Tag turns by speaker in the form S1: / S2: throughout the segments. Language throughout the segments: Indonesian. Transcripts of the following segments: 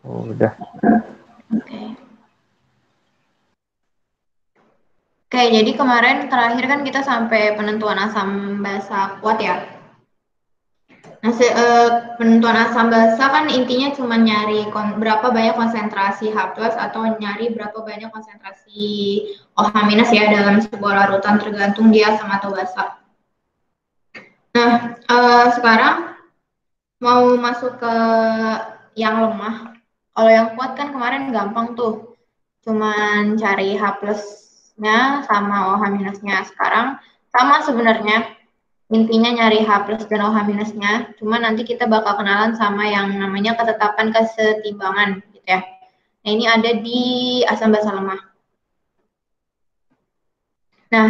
S1: Oh, udah.
S2: Oke. Oke, jadi kemarin terakhir kan kita sampai penentuan asam basa kuat ya. Nah, penentuan asam basa kan intinya cuma nyari berapa banyak konsentrasi H+ atau nyari berapa banyak konsentrasi OH- ya dalam sebuah larutan tergantung dia asam atau basa. Nah, sekarang mau masuk ke yang lemah. Kalau yang kuat kan kemarin gampang tuh. Cuman cari H plusnya sama OH minusnya. Sekarang sama sebenarnya. Intinya nyari H plus dan OH minusnya. Cuma nanti kita bakal kenalan sama yang namanya ketetapan kesetimbangan gitu ya. Nah, ini ada di asam basa lemah. Nah,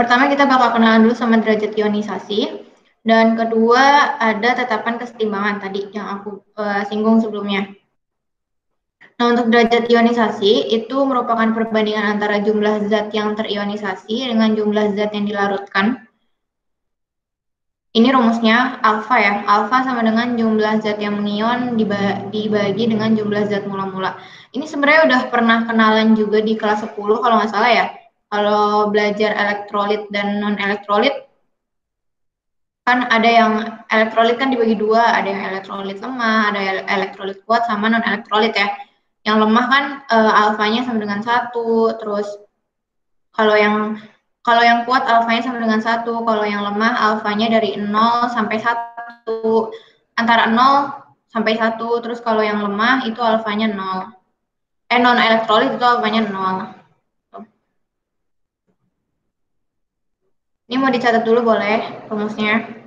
S2: pertama kita bakal kenalan dulu sama derajat ionisasi. Dan kedua ada tetapan kesetimbangan tadi yang aku singgung sebelumnya. Nah, untuk derajat ionisasi itu merupakan perbandingan antara jumlah zat yang terionisasi dengan jumlah zat yang dilarutkan. Ini rumusnya alfa ya. Alfa sama dengan jumlah zat yang mengion dibagi dengan jumlah zat mula-mula. Ini sebenarnya udah pernah kenalan juga di kelas 10 kalau nggak salah ya. Kalau belajar elektrolit dan non-elektrolit, kan ada yang elektrolit kan dibagi dua, ada yang elektrolit lemah, ada elektrolit kuat sama non-elektrolit ya. Yang lemah kan alfanya sama dengan satu, terus kalau yang kuat alfanya sama dengan satu, kalau yang lemah alfanya dari 0 sampai 1, antara 0 sampai 1, terus kalau yang lemah itu alfanya 0. Non elektrolit itu alfanya 0. Ini mau dicatat dulu boleh rumusnya.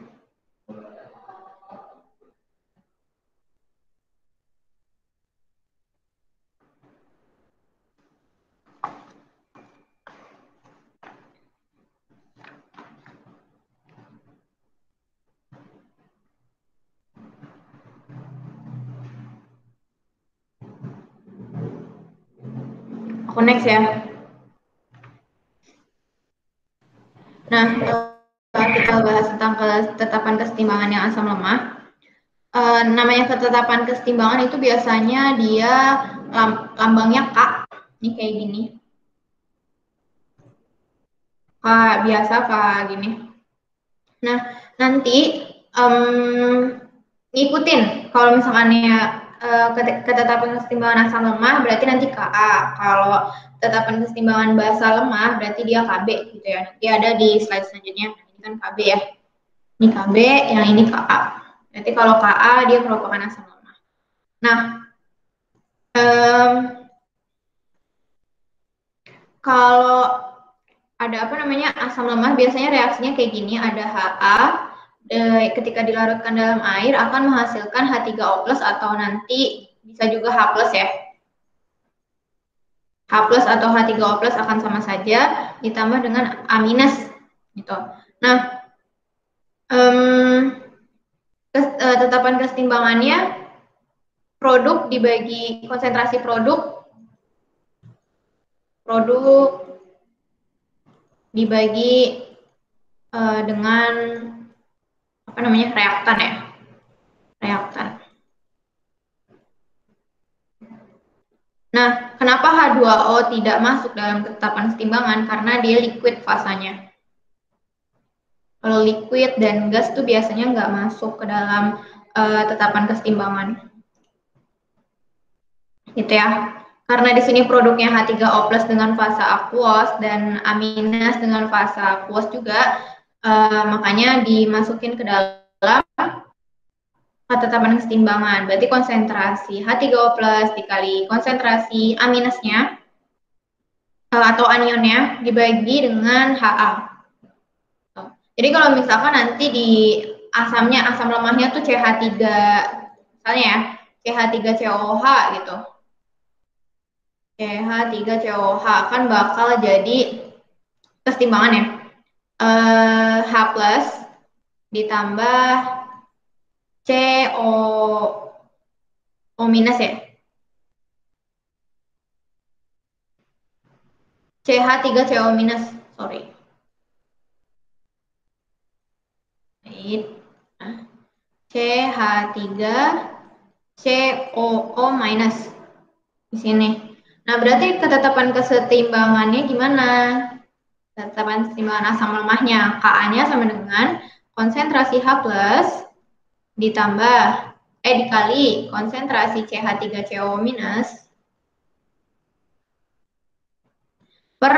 S2: Aku next ya. Nah, kita bahas tentang ketetapan kesetimbangan yang asam lemah. Namanya ketetapan kesetimbangan itu biasanya dia lambangnya K. Ini kayak gini. K biasa K gini. Nah, nanti ngikutin kalau misalkan ya ketetapan kesetimbangan asam lemah berarti nanti Ka. Kalau ketetapan kesetimbangan basa lemah berarti dia Kb gitu ya. Nanti ada di slide selanjutnya. Ini kan Kb ya. Ini Kb, yang ini Ka. Berarti kalau Ka dia merupakan asam lemah. Nah, kalau ada apa namanya asam lemah biasanya reaksinya kayak gini, ada Ha ketika dilarutkan dalam air akan menghasilkan H3O+ atau nanti bisa juga H+ ya. H+ atau H3O+ akan sama saja ditambah dengan A- gitu. Nah, tetapan kesetimbangannya produk dibagi konsentrasi produk dibagi dengan apa namanya reaktan ya, reaktan. Nah, kenapa H2O tidak masuk dalam ketetapan kesetimbangan? Karena dia liquid fasanya. Kalau liquid dan gas tuh biasanya nggak masuk ke dalam tetapan kesetimbangan. Gitu ya. Karena di sini produknya H3O+ dengan fasa aquos dan aminas dengan fasa aquos juga, makanya dimasukin ke dalam ketetapan kesetimbangan. Berarti konsentrasi H3O+ dikali konsentrasi aminasnya atau anionnya dibagi dengan Ha. Jadi kalau misalkan nanti di asamnya, asam lemahnya tuh CH3, misalnya ya, CH3COH gitu. CH3COH kan bakal jadi kesetimbangan ya. H plus ditambah CO minus ya. CH3CO minus, sorry. CH3 COO minus di sini. Nah, berarti ketetapan kesetimbangannya gimana? Ketetapan kesetimbangan asam lemahnya. Ka-nya sama dengan konsentrasi H plus ditambah dikali konsentrasi CH3CO minus per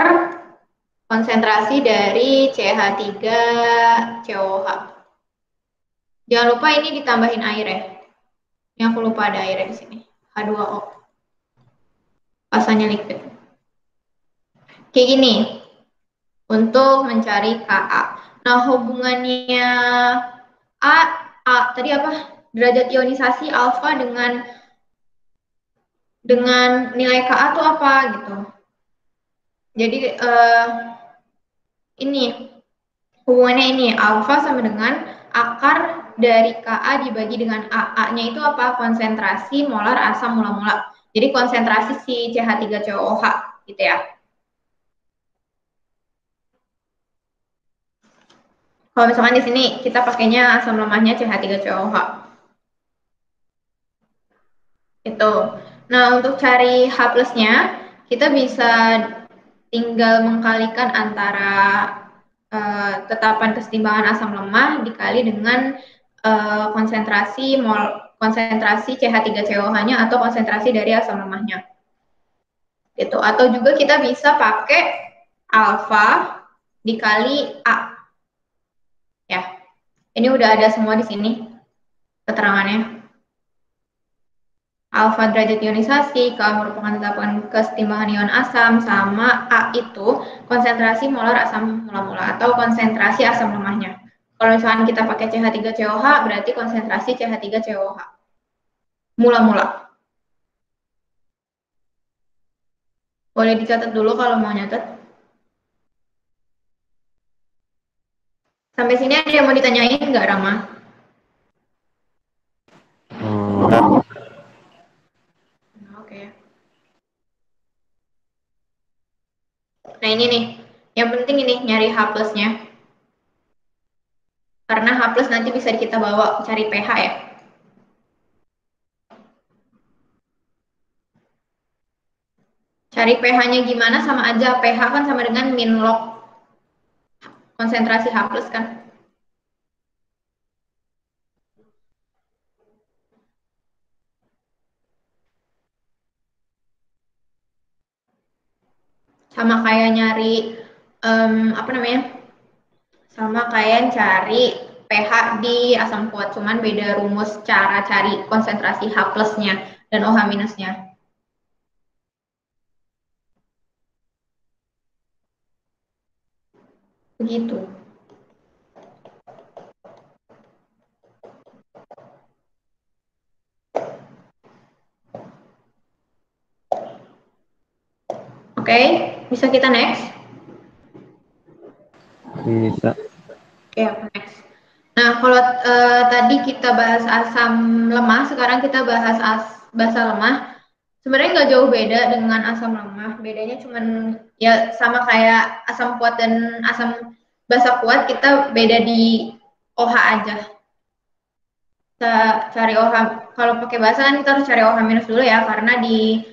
S2: konsentrasi dari CH3COH. Jangan lupa ini ditambahin air ya. Ini aku lupa ada airnya di sini. H2O. Pasannya liquid. Kayak gini. Untuk mencari Ka. Nah, hubungannya tadi apa? Derajat ionisasi alfa dengan nilai Ka itu apa gitu. Jadi ini hubungannya ini alfa sama dengan akar dari Ka dibagi dengan A-nya itu apa? Konsentrasi molar asam mula-mula. Jadi konsentrasi si CH3COH gitu ya. Kalau misalkan di sini kita pakainya asam lemahnya CH3COH. Itu. Nah, untuk cari H plusnya, kita bisa tinggal mengkalikan antara tetapan kesetimbangan asam lemah dikali dengan konsentrasi CH3COH-nya atau konsentrasi dari asam lemahnya. Gitu. Atau juga kita bisa pakai alfa dikali A. Ya. Ini udah ada semua di sini keterangannya. Alfa derajat ionisasi, K merupakan tetapan kesetimbangan ion asam, sama A itu konsentrasi molar asam mula-mula atau konsentrasi asam lemahnya. Kalau misalkan kita pakai CH3COH, berarti konsentrasi CH3COH. Mula-mula. Boleh dicatat dulu kalau mau nyatet. Sampai sini ada yang mau ditanyain nggak, Rama? Oke. Nah ini nih, yang penting ini nyari H plusnya. Karena H plus nanti bisa kita bawa cari pH ya. Cari pH-nya gimana sama aja. pH kan sama dengan min log konsentrasi H plus kan. Sama kayak nyari apa namanya? Sama kayak cari pH di asam kuat, cuman beda rumus cara cari konsentrasi H plusnya dan OH minusnya. Begitu. Oke, bisa kita next?
S1: Bisa.
S2: Oke, next. Nah, kalau tadi kita bahas asam lemah, sekarang kita bahas basa lemah. Sebenarnya nggak jauh beda dengan asam lemah. Bedanya cuman ya sama kayak asam kuat dan asam basa kuat, kita beda di OH aja. Kita cari OH, kalau pakai basa kan kita harus cari OH minus dulu ya, karena di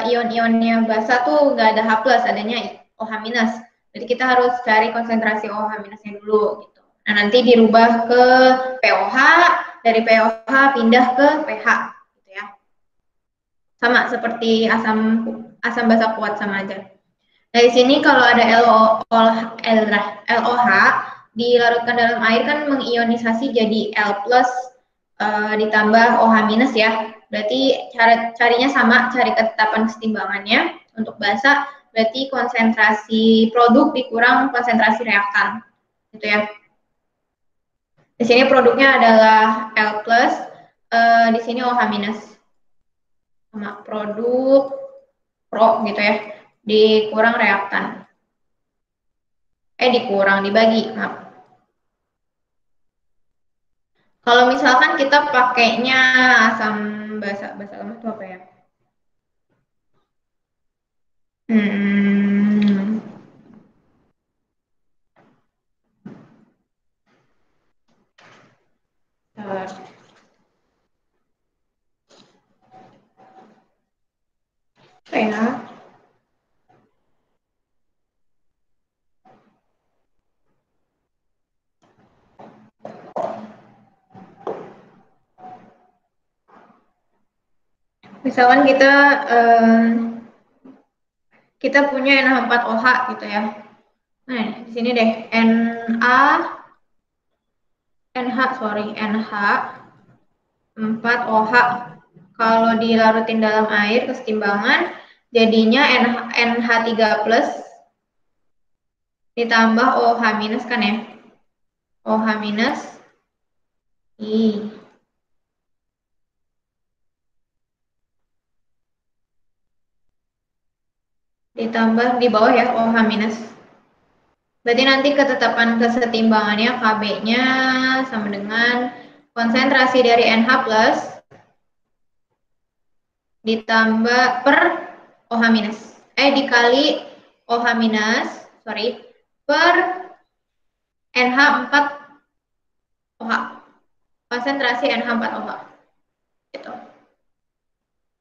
S2: ion-ionnya basa tuh nggak ada H plus, adanya OH minus. Jadi kita harus cari konsentrasi OH minusnya dulu gitu. Nah, nanti dirubah ke POH, dari POH pindah ke pH gitu ya. Sama seperti asam asam basa kuat sama aja. Nah, di sini kalau ada LOH dilarutkan dalam air kan mengionisasi jadi L plus ditambah OH minus ya. Berarti carinya sama, cari ketetapan kesetimbangannya. Untuk basa berarti konsentrasi produk dikurang konsentrasi reaktan. Gitu ya. Di sini produknya adalah L plus, di sini OH minus. Sama produk pro gitu ya. Dikurang reaktan. Dikurang, dibagi, maaf. Kalau misalkan kita pakainya asam basa lemah itu apa ya? Hmm, ya. Misalkan kita punya NH4OH gitu ya. Nah, di sini deh NH4OH. Kalau dilarutin dalam air kesetimbangan jadinya NH3 plus ditambah OH minus kan ya. OH minus I ditambah di bawah ya OH minus. Berarti nanti ketetapan kesetimbangannya Kb-nya sama dengan konsentrasi dari NH plus ditambah per OH minus. Dikali OH minus, per NH4OH. Konsentrasi NH4OH. Gitu.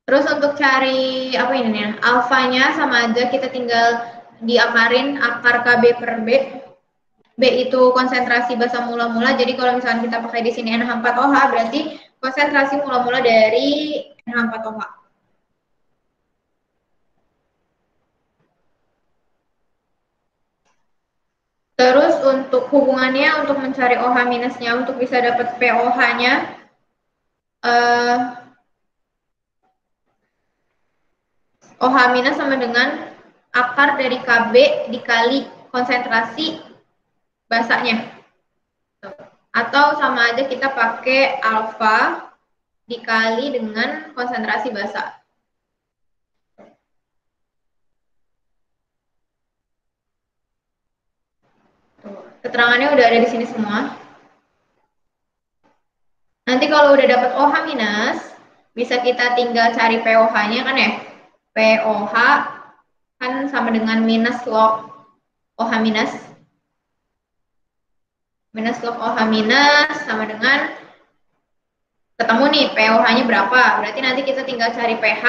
S2: Terus untuk cari apa ini nih? Alfanya sama aja kita tinggal diakarin akar Kb per B. B itu konsentrasi basa mula-mula. Jadi kalau misalnya kita pakai di sini NH4OH berarti konsentrasi mula-mula dari NH4OH. Terus untuk hubungannya untuk mencari OH minusnya untuk bisa dapat POH-nya OH minus sama dengan akar dari Kb dikali konsentrasi basanya. Atau sama aja kita pakai alfa dikali dengan konsentrasi basa. Keterangannya udah ada di sini semua. Nanti kalau udah dapat OH minus, bisa kita tinggal cari POH-nya kan ya. POH kan sama dengan minus log OH minus. Minus log OH minus sama dengan ketemu nih POH-nya berapa. Berarti nanti kita tinggal cari pH.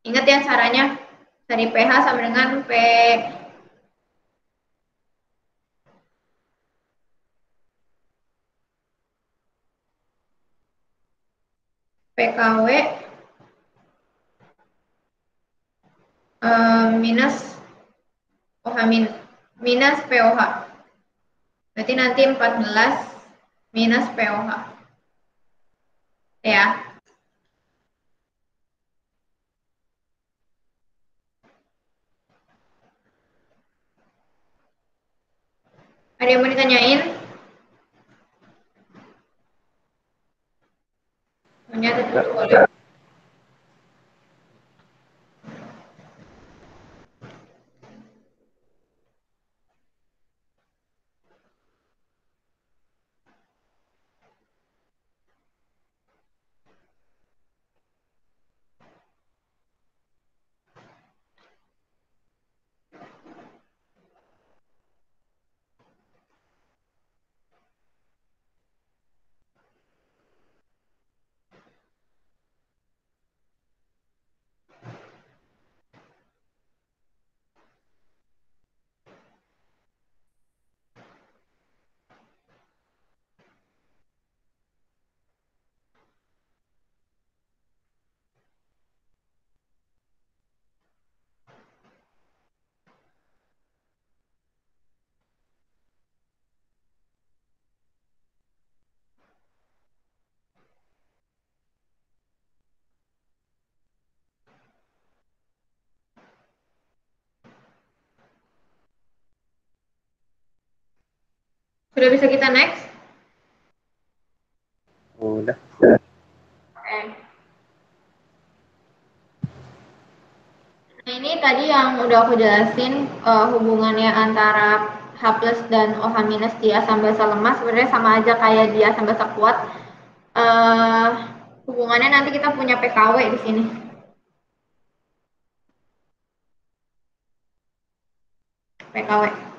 S2: Ingat ya caranya. Cari pH sama dengan PKW minus OH minus POH. Berarti nanti 14 minus POH. Ya. Ada yang mau ditanyain? Menyatu dulu boleh. Sudah bisa kita next?
S1: Udah.
S2: Oke. Nah, ini tadi yang udah aku jelasin hubungannya antara H plus dan OH minus di asam basa lemah sebenarnya sama aja kayak di asam basa kuat. Hubungannya nanti kita punya PKW di sini. PKW.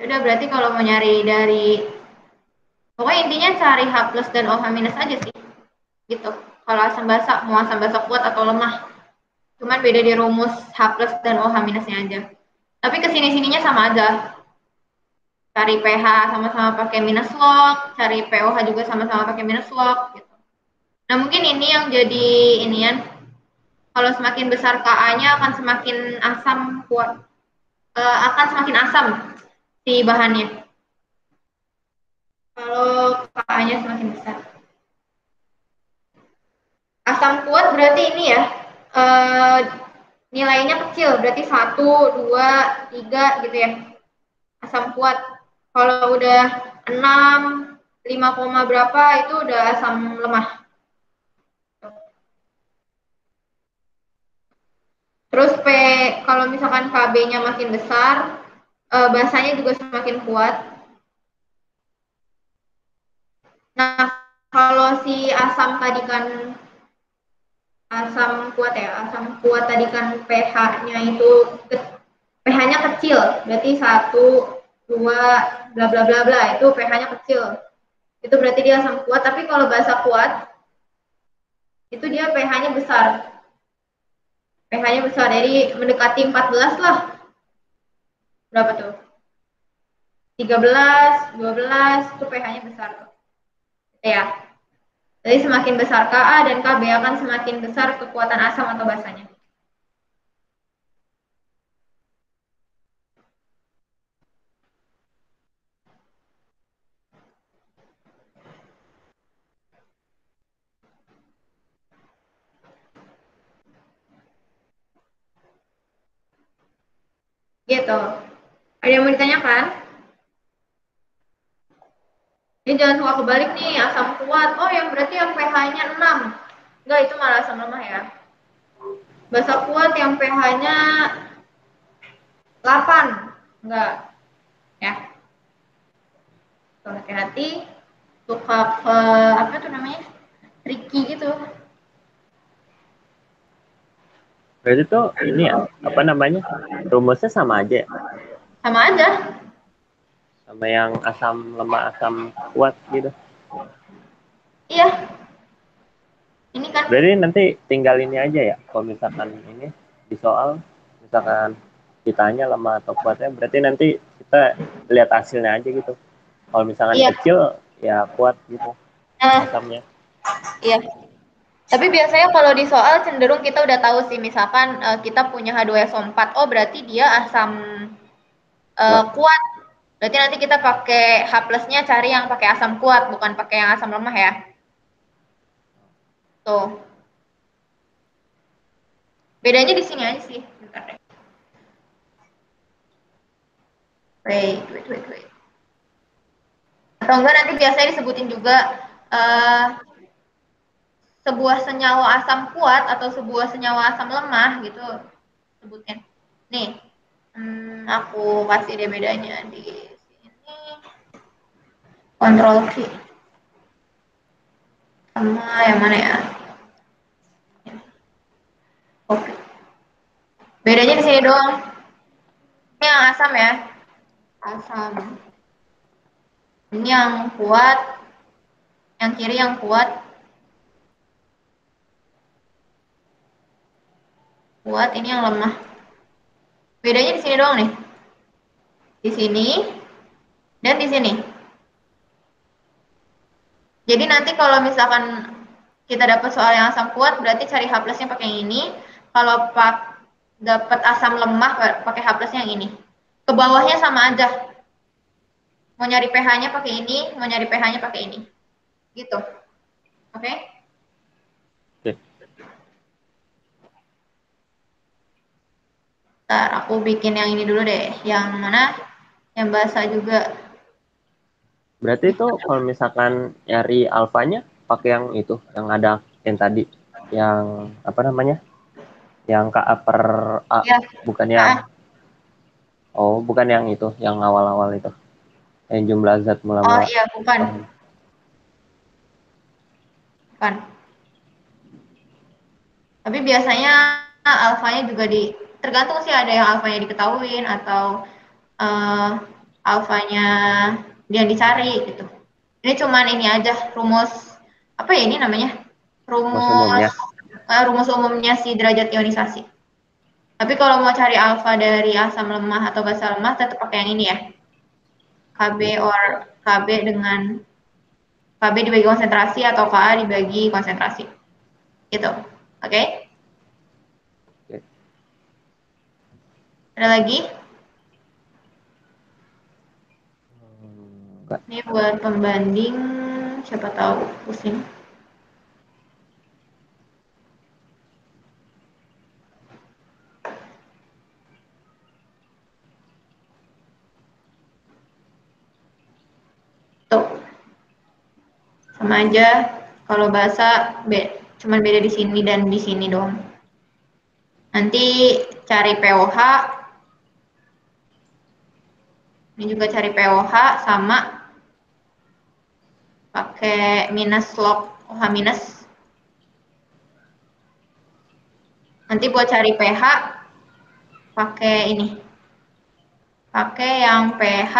S2: Udah berarti kalau mau nyari dari pokoknya intinya cari H plus dan OH minus aja sih. Gitu. Kalau asam basa, mau asam basa kuat atau lemah. Cuman beda di rumus H plus dan OH minusnya aja. Tapi kesini-sininya sama aja. Cari pH sama-sama pakai minus log, cari pOH juga sama-sama pakai minus log. Gitu. Nah mungkin ini yang jadi inian. Kalau semakin besar Ka-nya akan semakin asam kuat, akan semakin asam si bahannya. Kalau Ka-nya semakin besar. Asam kuat berarti ini ya, nilainya kecil, berarti 1, 2, 3 gitu ya. Asam kuat. Kalau udah 6, 5, berapa itu udah asam lemah. Terus kalau misalkan Kb-nya makin besar, basanya juga semakin kuat. Nah, kalau si asam tadi kan asam kuat ya, asam kuat tadi kan pH-nya itu pH-nya kecil, berarti 1, 2, bla bla bla bla, itu pH-nya kecil. Itu berarti dia asam kuat, tapi kalau basa kuat itu dia pH-nya besar. pH-nya besar, jadi mendekati 14 lah. Berapa tuh? 13, 12, itu pH-nya besar tuh. Ya. Jadi semakin besar Ka dan Kb akan semakin besar kekuatan asam atau basanya. Gitu. Ada yang mau ditanyakan? Ini jangan suka kebalik nih, asam kuat. Oh, yang berarti yang pH-nya 6. Enggak, itu malah asam lemah ya. Basa kuat yang pH-nya 8. Enggak. Ya. Tuh, hati-hati. Suka ke, apa tuh namanya? Tricky gitu.
S1: Berarti tuh ini ya, apa namanya? Rumusnya sama aja ya?
S2: Sama aja.
S1: Sama yang asam lemah, asam kuat gitu.
S2: Iya. Ini kan
S1: Berarti nanti tinggal ini aja ya. Kalau misalkan ini di soal, misalkan ditanya lemah atau kuatnya, berarti nanti kita lihat hasilnya aja gitu. Kalau misalkan
S2: iya.
S1: kecil, ya kuat gitu
S2: Nah,
S1: asamnya.
S2: iya. Tapi biasanya kalau di soal cenderung kita udah tahu sih, misalkan kita punya H2SO4, oh berarti dia asam
S1: Kuat.
S2: kuat. Berarti nanti kita pakai H plusnya cari yang pakai asam kuat, bukan pakai yang asam lemah ya. Tuh. Bedanya di sini aja sih. Bentar deh. Wait. Atau enggak nanti biasanya disebutin juga uh, sebuah senyawa asam kuat atau sebuah senyawa asam lemah gitu sebutnya. Nih, aku kasih deh bedanya di sini. Kontrol C. Sama yang mana ya? Oke. Bedanya di sini doang. Ini yang asam ya. Asam. Ini yang kuat, yang kiri yang kuat. Kuat, ini yang lemah. Bedanya di sini doang nih. Di sini dan di sini. Jadi nanti kalau misalkan kita dapat soal yang asam kuat, berarti cari H plusnya pakai yang ini. Kalau dapat asam lemah, pakai H plusnya yang ini. Ke bawahnya sama aja. Mau nyari pH-nya pakai ini, mau nyari pH-nya pakai ini. Gitu. Oke? Okay?
S1: Oke.
S2: Ntar aku bikin yang ini dulu deh. Yang mana? Yang basah juga.
S1: Berarti itu kalau misalkan nyari alfanya pakai yang itu, yang ada yang tadi, yang apa namanya? Yang Ka per A,
S2: Ya.
S1: bukan yang
S2: Nah,
S1: bukan yang itu, yang awal-awal itu. Yang jumlah zat
S2: oh
S1: mula-mula.
S2: iya, bukan.
S1: Paham.
S2: Bukan. Tapi biasanya alfanya juga tergantung sih, ada yang alfanya diketahuin atau uh, alfanya yang dicari gitu. Ini cuman ini aja rumus apa ya ini namanya?
S1: Rumus umumnya.
S2: rumus umumnya si derajat ionisasi. Tapi kalau mau cari alfa dari asam lemah atau basa lemah tetap pakai yang ini ya. Kb
S1: Ya,
S2: or Kb dengan Kb dibagi konsentrasi atau Ka dibagi konsentrasi. Gitu. Oke? Okay?
S1: oke.
S2: Ada lagi?
S1: Enggak.
S2: Ini buat pembanding, siapa tahu pusing. Tuh, sama aja. Kalau bahasa cuman beda di sini dan di sini doang. Nanti cari pOH. Ini juga cari pOH sama pakai minus log OH minus. Nanti buat cari pH pakai ini. Pakai yang pH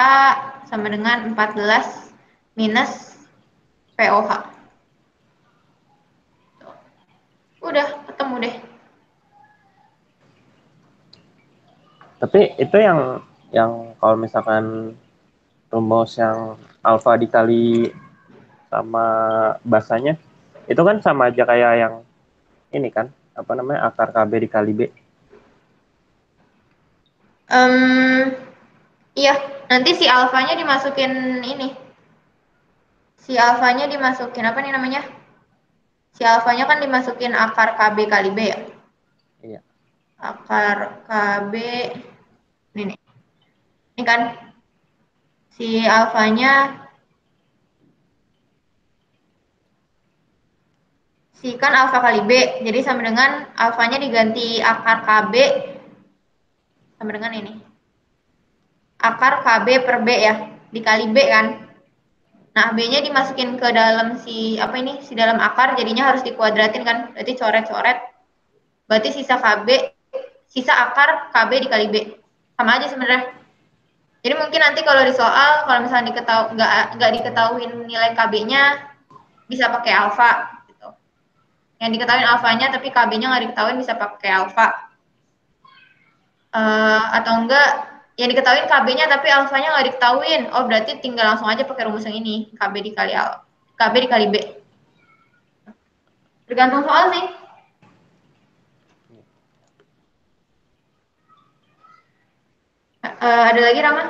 S2: sama dengan 14 minus pOH. Udah ketemu deh.
S1: Tapi itu yang kalau misalkan rumus yang alfa dikali sama basanya itu kan sama aja kayak yang ini kan apa namanya akar KB dikali B.
S2: Iya, nanti si alfanya dimasukin ini. Si alfanya dimasukin apa nih namanya? Si alfanya kan dimasukin akar KB kali B ya.
S1: Iya.
S2: Akar KB ini nih. Ini kan si alfanya si kan alfa kali B. Jadi sama dengan alfanya diganti akar KB sama dengan ini. Akar KB per B ya, dikali B kan. Nah, B-nya dimasukin ke dalam si apa ini? Si dalam akar jadinya harus dikuadratin kan. Berarti coret-coret. Berarti sisa KB, sisa akar KB dikali B. Sama aja sebenarnya. Jadi mungkin nanti kalau di soal kalau misalnya nggak diketahui nilai KB-nya bisa pakai alfa gitu. Yang diketahui alfanya tapi KB-nya nggak diketahui bisa pakai alfa. Atau enggak yang diketahui KB-nya tapi alfanya nggak diketahuin. Oh, berarti tinggal langsung aja pakai rumus yang ini, KB dikali B. Tergantung soal sih. Ada lagi Rama?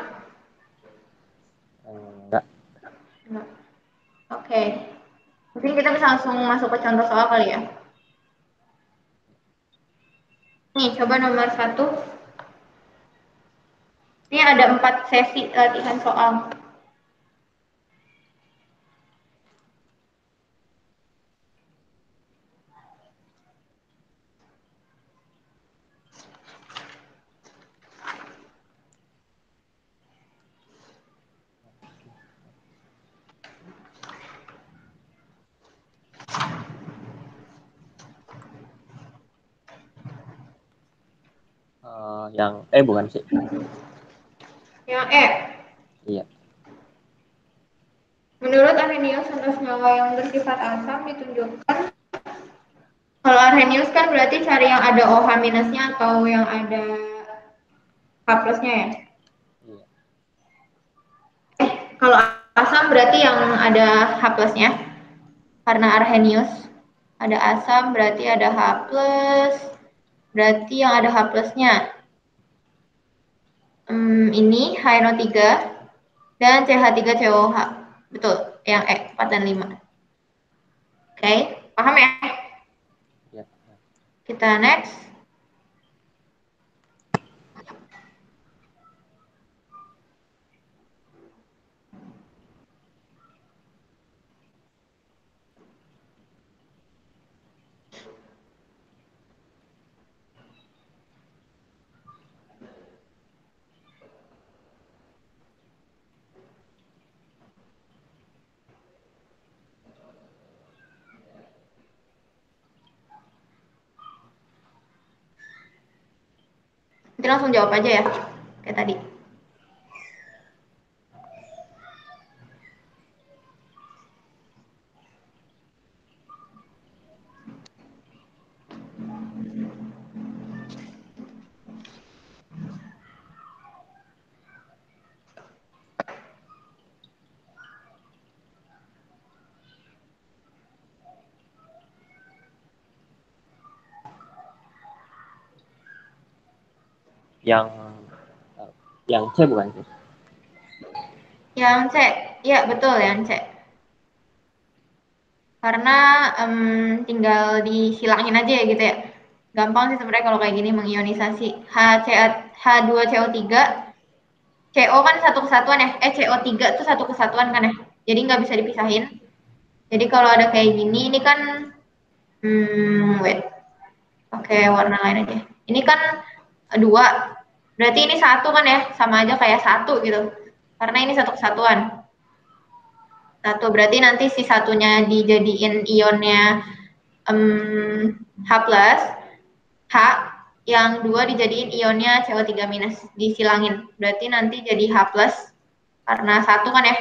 S1: Enggak.
S2: Oke. Okay. Mungkin kita bisa langsung masuk ke contoh soal kali ya. Nih, coba nomor 1. Ini ada 4 sesi latihan soal.
S1: Yang bukan sih.
S2: Yang E.
S1: Iya.
S2: Menurut Arrhenius, satu senyawa yang bersifat asam ditunjukkan. Kalau Arrhenius kan berarti cari yang ada OH minusnya atau yang ada H plusnya ya.
S1: Iya.
S2: Kalau asam berarti yang ada H plusnya. Karena Arrhenius ada asam berarti ada H plus. Berarti yang ada H plusnya ini HNO3 dan CH3COH. Betul, yang E 4 dan 5. Oke, paham ya?
S1: Iya.
S2: Kita next. Nanti langsung jawab aja ya, kayak tadi.
S1: Yang yang C bukan sih?
S2: Yang C, ya betul yang C. Karena tinggal disilangin aja ya gitu ya. Gampang sih sebenarnya kalau kayak gini mengionisasi. H2CO3, CO kan satu kesatuan ya. CO3 itu satu kesatuan kan ya. Jadi nggak bisa dipisahin. Jadi kalau ada kayak gini, ini kan, wait, pakai warna lain aja. Ini kan dua, berarti ini satu kan ya, sama aja kayak satu gitu. Karena ini satu kesatuan. Satu berarti nanti si satunya dijadiin ionnya H plus, H, yang dua dijadiin ionnya CO3 minus, disilangin. Berarti nanti jadi H plus, karena satu kan ya,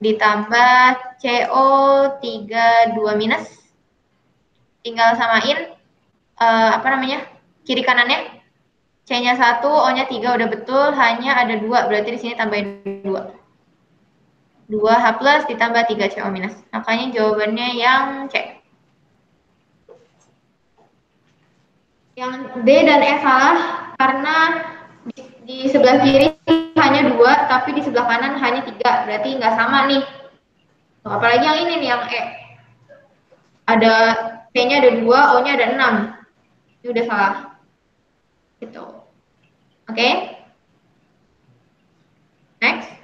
S2: ditambah CO3 2 minus, tinggal samain apa namanya, kiri kanannya, C-nya 1, O-nya 3 udah betul, H-nya ada 2, berarti di sini tambahin 2. 2 H plus ditambah 3 CO minus. Makanya jawabannya yang C. Yang D dan E salah karena di sebelah kiri hanya 2, tapi di sebelah kanan hanya 3. Berarti nggak sama nih. Apalagi yang ini nih, yang E. Ada P-nya ada 2, O-nya ada 6. Ini udah salah. Gitu. Oke? Next.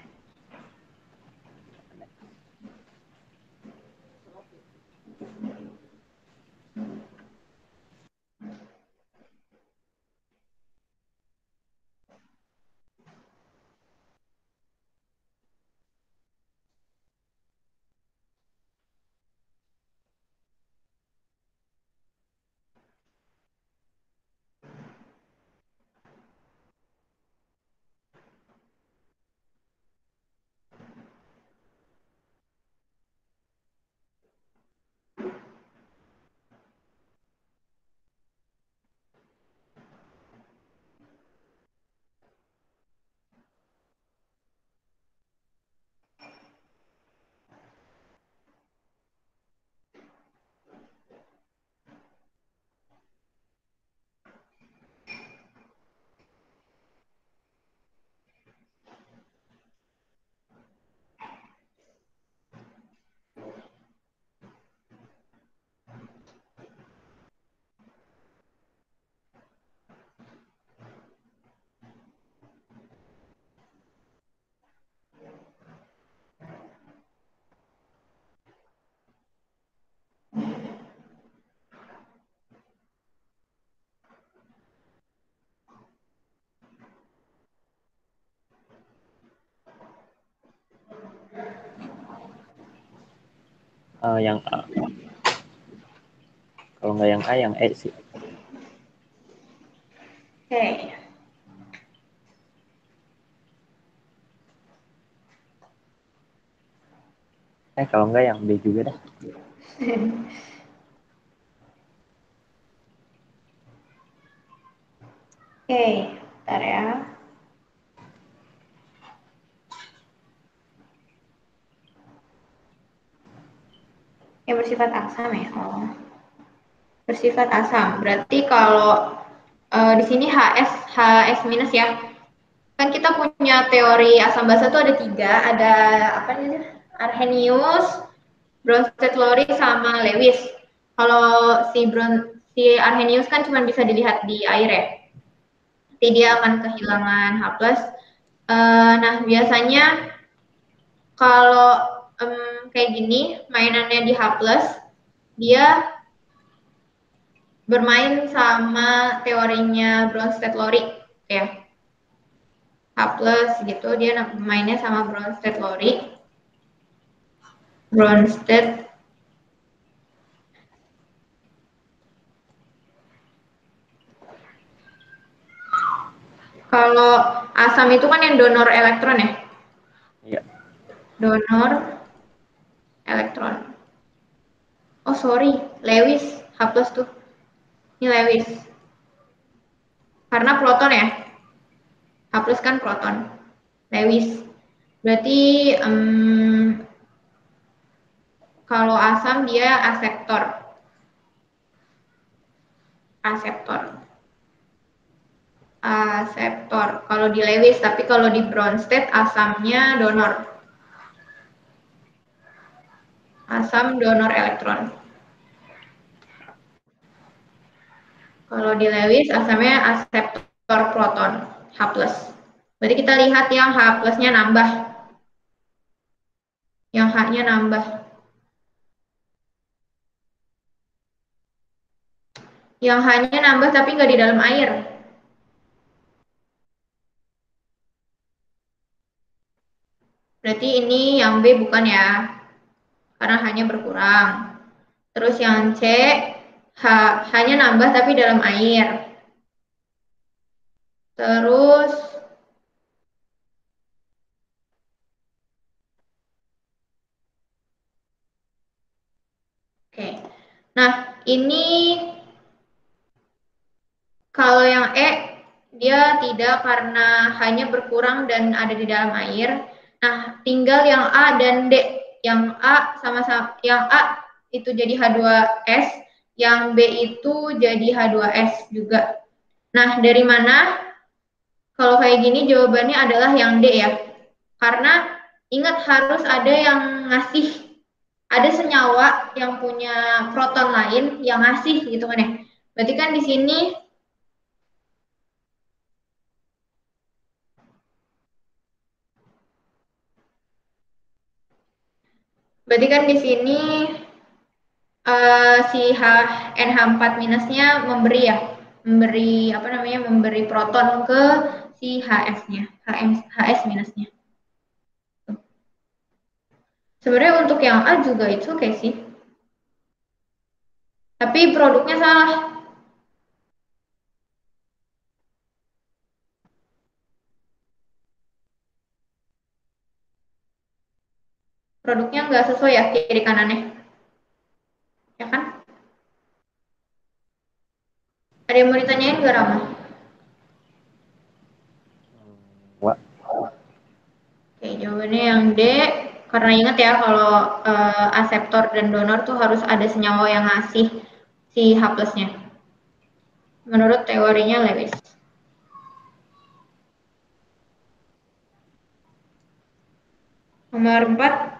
S1: Yang A. Kalau nggak yang A, yang E sih.
S2: Oke.
S1: Kalau nggak yang B juga dah.
S2: Oke, bentar ya. Yang bersifat asam ya. Oh. Bersifat asam. Berarti kalau di sini HS minus ya. Kan kita punya teori asam basa tuh ada 3, ada apa namanya? Arrhenius, Bronsted Lowry sama Lewis. Kalau si Arrhenius kan cuma bisa dilihat di air ya. Nanti dia akan kehilangan H plus. Nah, biasanya kalau kayak gini, mainannya di H plus, dia bermain sama teorinya Bronsted Lowry ya. H plus gitu, dia mainnya sama Bronsted Lowry. Bronsted kalau asam itu kan yang donor elektron ya.
S1: Iya.
S2: Donor elektron. Oh sorry, Lewis H plus tuh. Ini Lewis. Karena proton ya. H plus kan proton. Lewis. Berarti kalau asam dia aseptor. aseptor kalau di Lewis, tapi kalau di Bronsted asamnya donor. Asam donor elektron. Kalau di Lewis asamnya aseptor proton, H+. Berarti kita lihat yang H+-nya nambah. Yang H-nya nambah. Yang H-nya nambah tapi nggak di dalam air. Berarti ini yang B bukan ya, karena H-nya berkurang. Terus yang C, H-nya nambah tapi dalam air. Terus oke. Nah, ini kalau yang E dia tidak karena hanya berkurang dan ada di dalam air. Nah, tinggal yang A dan D. Yang A sama-sama yang A itu jadi H2S, yang B itu jadi H2S juga. Nah, dari mana? Kalau kayak gini jawabannya adalah yang D ya. Karena ingat harus ada yang ngasih, ada senyawa yang punya proton lain yang ngasih gitu kan ya. Berarti kan di sini berarti kan di sini si NH4 minusnya memberi ya, memberi apa namanya, memberi proton ke si HS-nya, HS minusnya. Sebenarnya untuk yang A juga itu oke sih, tapi produknya salah. Produknya nggak sesuai ya kiri kanannya, ya kan? Ada yang mau ditanyain nggak, Rama?
S1: Wah.
S2: Oke, jawabannya yang D. Karena ingat ya kalau aseptor dan donor tuh harus ada senyawa yang ngasih si H+-nya. Menurut teorinya Lewis. Nomor 4.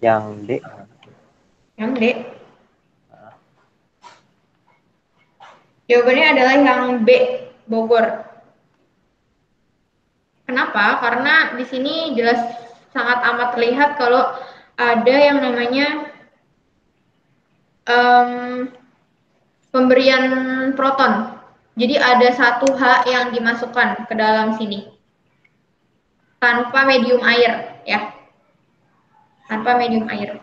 S1: Yang D.
S2: Yang D. Jawabannya adalah yang B, Bogor. Kenapa? Karena di sini jelas sangat amat terlihat kalau ada yang namanya pemberian proton. Jadi ada satu H yang dimasukkan ke dalam sini tanpa medium air, ya, tanpa medium air.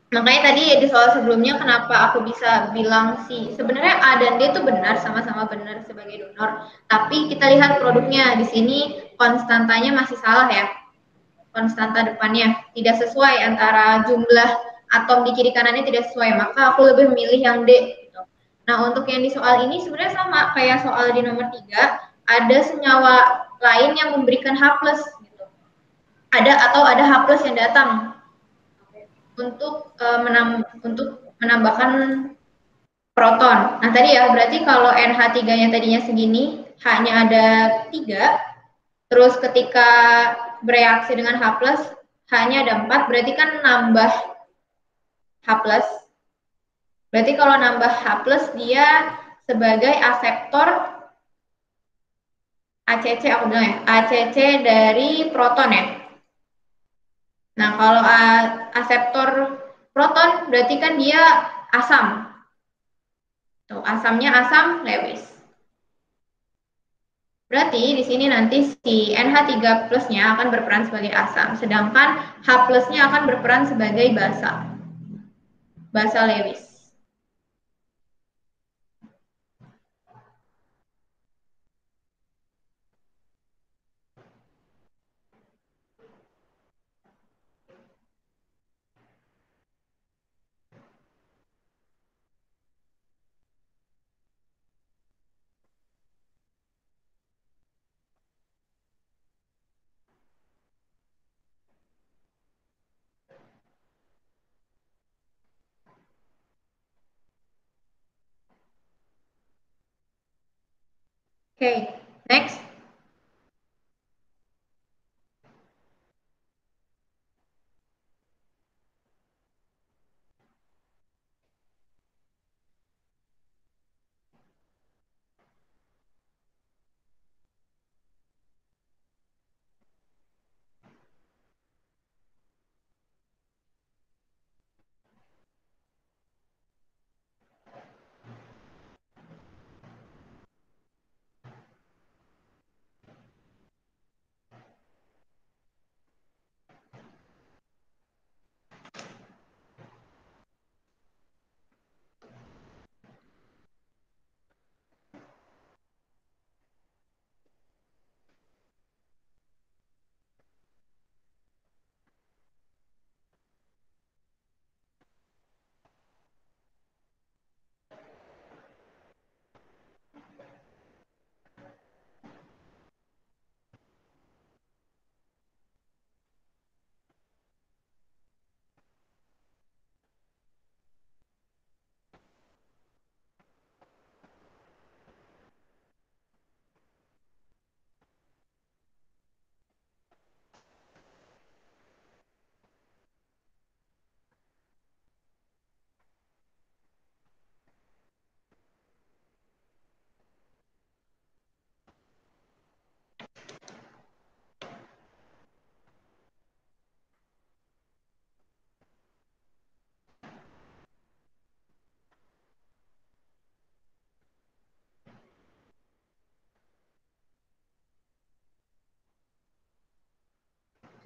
S2: Makanya tadi di soal sebelumnya kenapa aku bisa bilang sih sebenarnya A dan D itu benar, sama-sama benar sebagai donor, tapi kita lihat produknya di sini konstantanya masih salah ya, konstanta depannya tidak sesuai antara jumlah atom di kiri kanannya tidak sesuai, maka aku lebih memilih yang D. Gitu. Nah untuk yang di soal ini sebenarnya sama kayak soal di nomor 3, ada senyawa lain yang memberikan H+, gitu. Ada H+ yang datang untuk menambahkan proton. Nah tadi ya berarti kalau NH3-nya tadinya segini, H-nya ada 3, terus ketika bereaksi dengan H+, H-nya ada 4, berarti kan nambah H+. Berarti kalau nambah H+, dia sebagai aseptor ACC, aku bilang ya, ACC dari proton ya. Nah, kalau aseptor proton berarti kan dia asam. Tuh, asamnya asam Lewis. Berarti di sini nanti si NH3 plusnya akan berperan sebagai asam, sedangkan H plusnya akan berperan sebagai basa, basa Lewis. Oke, next.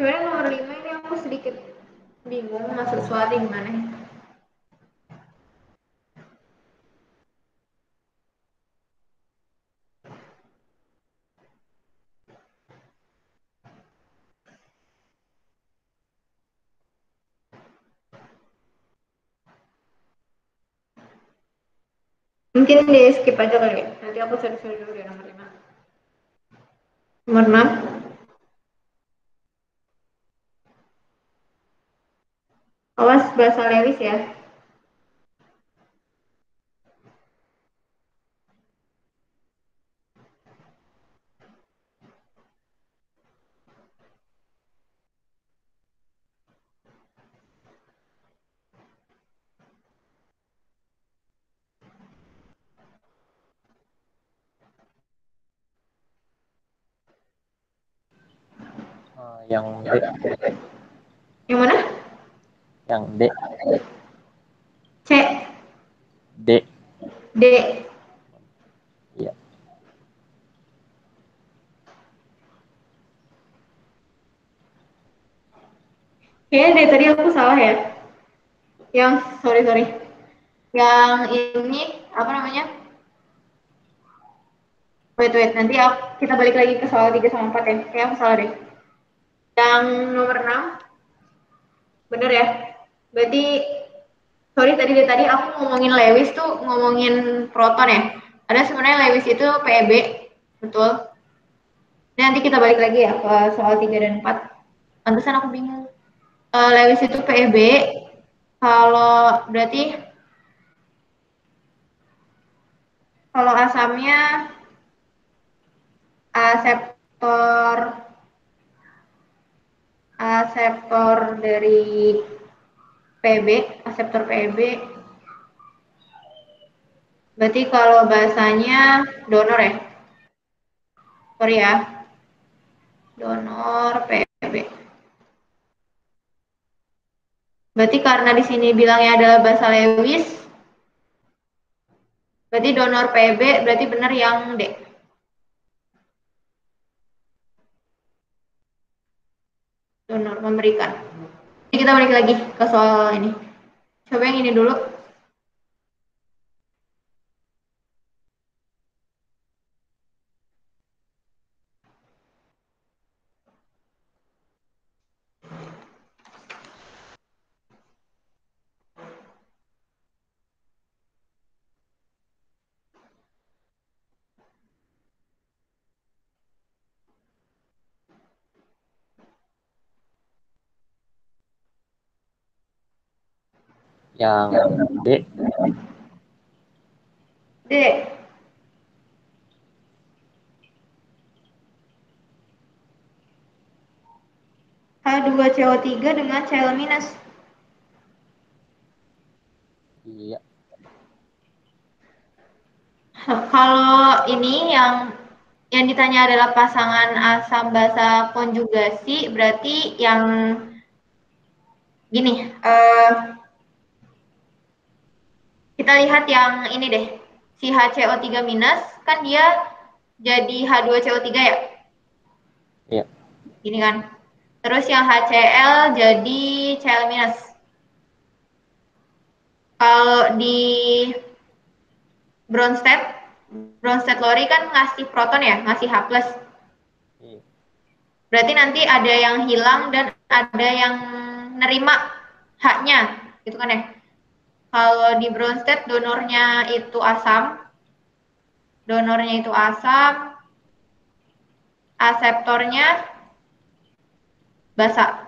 S2: Sebenarnya nomor 5 ini aku sedikit bingung masuk suara gimana. Mungkin di skip aja kali ya. Nanti aku cari-cari dulu ya nomor 5. Nomor 6. Awas bahasa Lewis ya.
S1: Yang D.
S2: Yang mana?
S1: Yang D.
S2: C.
S1: D.
S2: D.
S1: Iya.
S2: Kayaknya dari tadi aku salah ya. Yang sorry. Yang ini apa namanya? Wait, nanti kita balik lagi ke soal 3 sama 4 ya. Kayaknya aku salah deh. Yang nomor 6 bener ya. Berarti sorry tadi aku ngomongin Lewis tuh ngomongin proton ya. Ada sebenarnya Lewis itu PEB, betul. Nanti kita balik lagi ya ke soal 3 dan 4. Pantesan aku bingung. Lewis itu PEB, kalau berarti kalau asamnya aseptor aseptor dari PB, aseptor PB. Berarti kalau bahasanya donor ya. Sorry ya. Donor PB. Berarti karena di sini bilangnya adalah bahasa Lewis, berarti donor PB berarti benar yang D. memberikan. Jadi kita balik lagi ke soal ini. Coba yang ini dulu.
S1: Yang D.
S2: D. H2CO3 dengan Cl-.
S1: Iya.
S2: Kalau ini yang ditanya adalah pasangan asam basa konjugasi, berarti yang gini, kita lihat yang ini deh, si HCO3 minus kan dia jadi H2CO3 ya,
S1: Iya.
S2: gini kan. Terus yang HCl jadi Cl minus. Kalau di Bronsted Lowry kan ngasih proton ya, ngasih H+.
S1: Iya.
S2: Berarti nanti ada yang hilang dan ada yang nerima H-nya, gitu kan ya. Kalau di Bronsted donornya itu asam, aseptornya basa,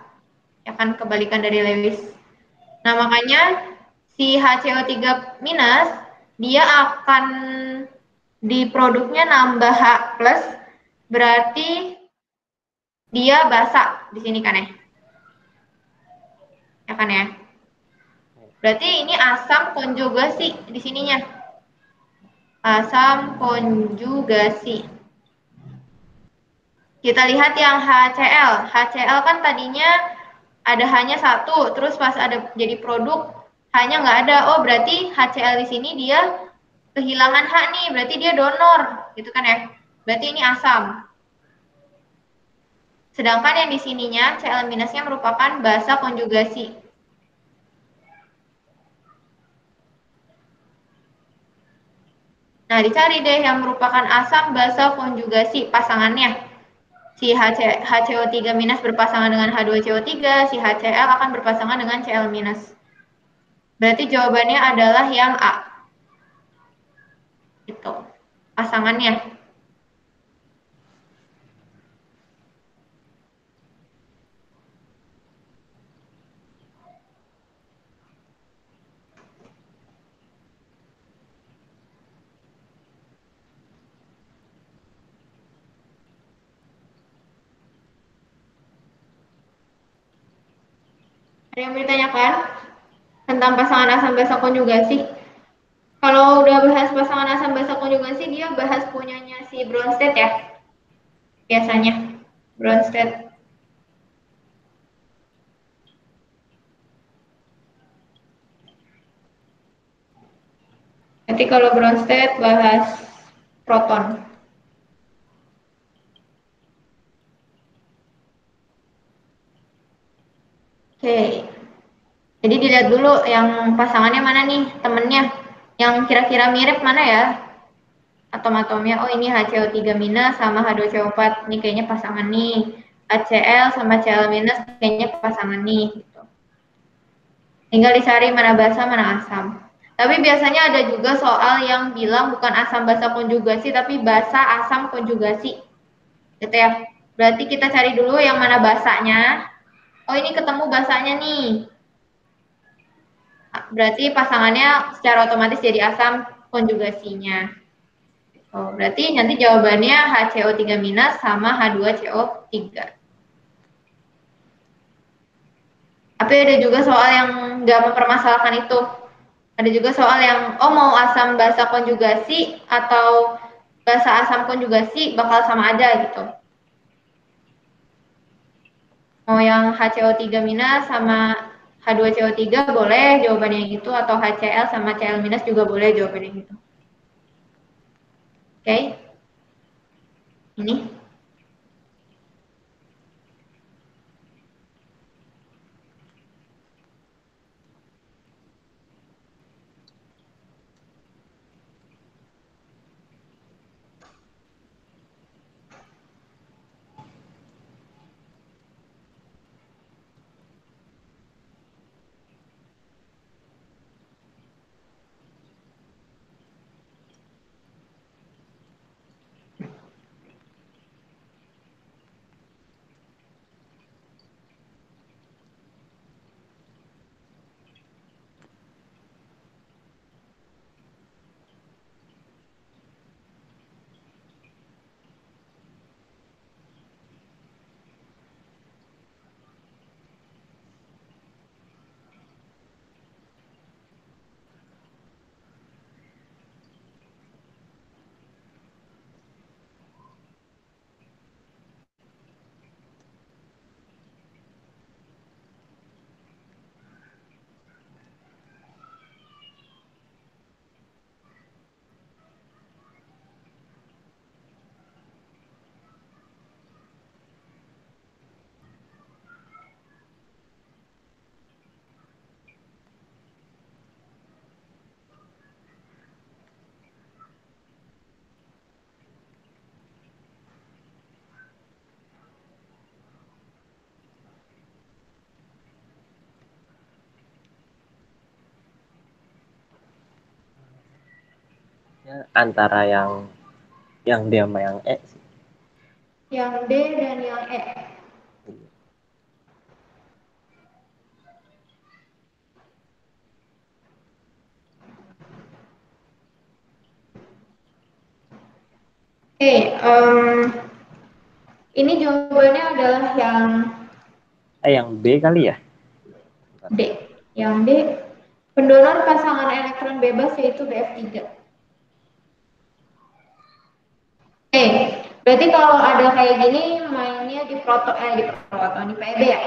S2: ya kan, kebalikan dari Lewis. Nah makanya si HCO3 minus dia akan di produknya nambah H plus, berarti dia basa di sini kan ya. Ya kan ya. Berarti ini asam konjugasi di sininya. Asam konjugasi. Kita lihat yang HCl. HCl kan tadinya ada hanya satu, terus pas ada jadi produk hanya nggak ada. Oh berarti HCl di sini dia kehilangan H nih, berarti dia donor, gitu kan ya. Berarti ini asam. Sedangkan yang di sininya Cl minusnya merupakan basa konjugasi. Nah, dicari deh yang merupakan asam basa konjugasi pasangannya. Si HCO3 minus berpasangan dengan H2CO3, si HCl akan berpasangan dengan Cl minus. Berarti jawabannya adalah yang A. Itu pasangannya. Ada yang mau ditanyakan tentang pasangan asam basa konjugasi? Kalau udah bahas pasangan asam basa konjugasi, dia bahas punyanya si Bronsted ya. Biasanya Bronsted. Nanti kalau Bronsted bahas proton. Oke. Jadi dilihat dulu yang pasangannya mana nih, temennya. Yang kira-kira mirip mana ya? Atom-atomnya, oh ini HCO3 minus sama H2CO4. Ini kayaknya pasangan nih. HCl sama Cl minus kayaknya pasangan nih. Gitu. Tinggal dicari mana basa, mana asam. Tapi biasanya ada juga soal yang bilang bukan asam basa konjugasi, tapi basa asam konjugasi. Gitu ya. Berarti kita cari dulu yang mana basanya. Oh ini ketemu basanya nih. Berarti pasangannya secara otomatis jadi asam konjugasinya. Oh, berarti nanti jawabannya HCO3 minus sama H2CO3. Tapi ada juga soal yang nggak mempermasalahkan itu. Ada juga soal yang, oh mau asam basa konjugasi atau basa asam konjugasi bakal sama aja gitu. Mau yang HCO3 minus sama H2CO3 boleh jawabannya gitu, atau HCl sama Cl minus juga boleh jawabannya gitu. Oke. Ini.
S1: antara yang D sama yang E sih.
S2: Yang D dan yang E. Oke, ini jawabannya adalah yang
S1: Yang B kali ya?
S2: D. Yang D, pendonor pasangan elektron bebas yaitu Bf3. Berarti kalau ada kayak gini mainnya di proton di PEB ya.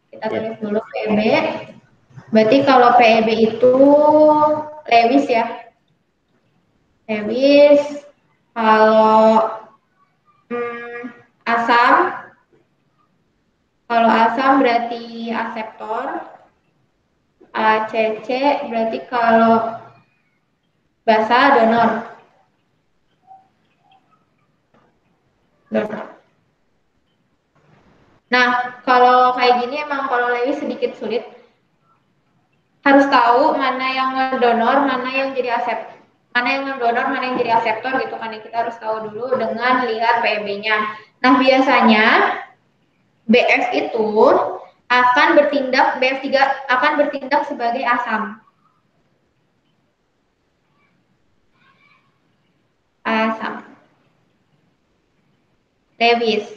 S2: Kita
S1: Iya.
S2: tulis dulu PEB. Berarti kalau PEB itu Lewis ya. Lewis. Kalau asam, kalau asam berarti aseptor. ACC berarti kalau basa donor. Donor. Nah, kalau kayak gini emang kalau Lewis sedikit sulit. Harus tahu mana yang donor, mana yang jadi asep, mana yang donor, mana yang jadi aseptor gitu kan. Kita harus tahu dulu dengan lihat PEB-nya. Nah, biasanya BF itu akan bertindak, BF3 akan bertindak sebagai asam. Asam. Lewis.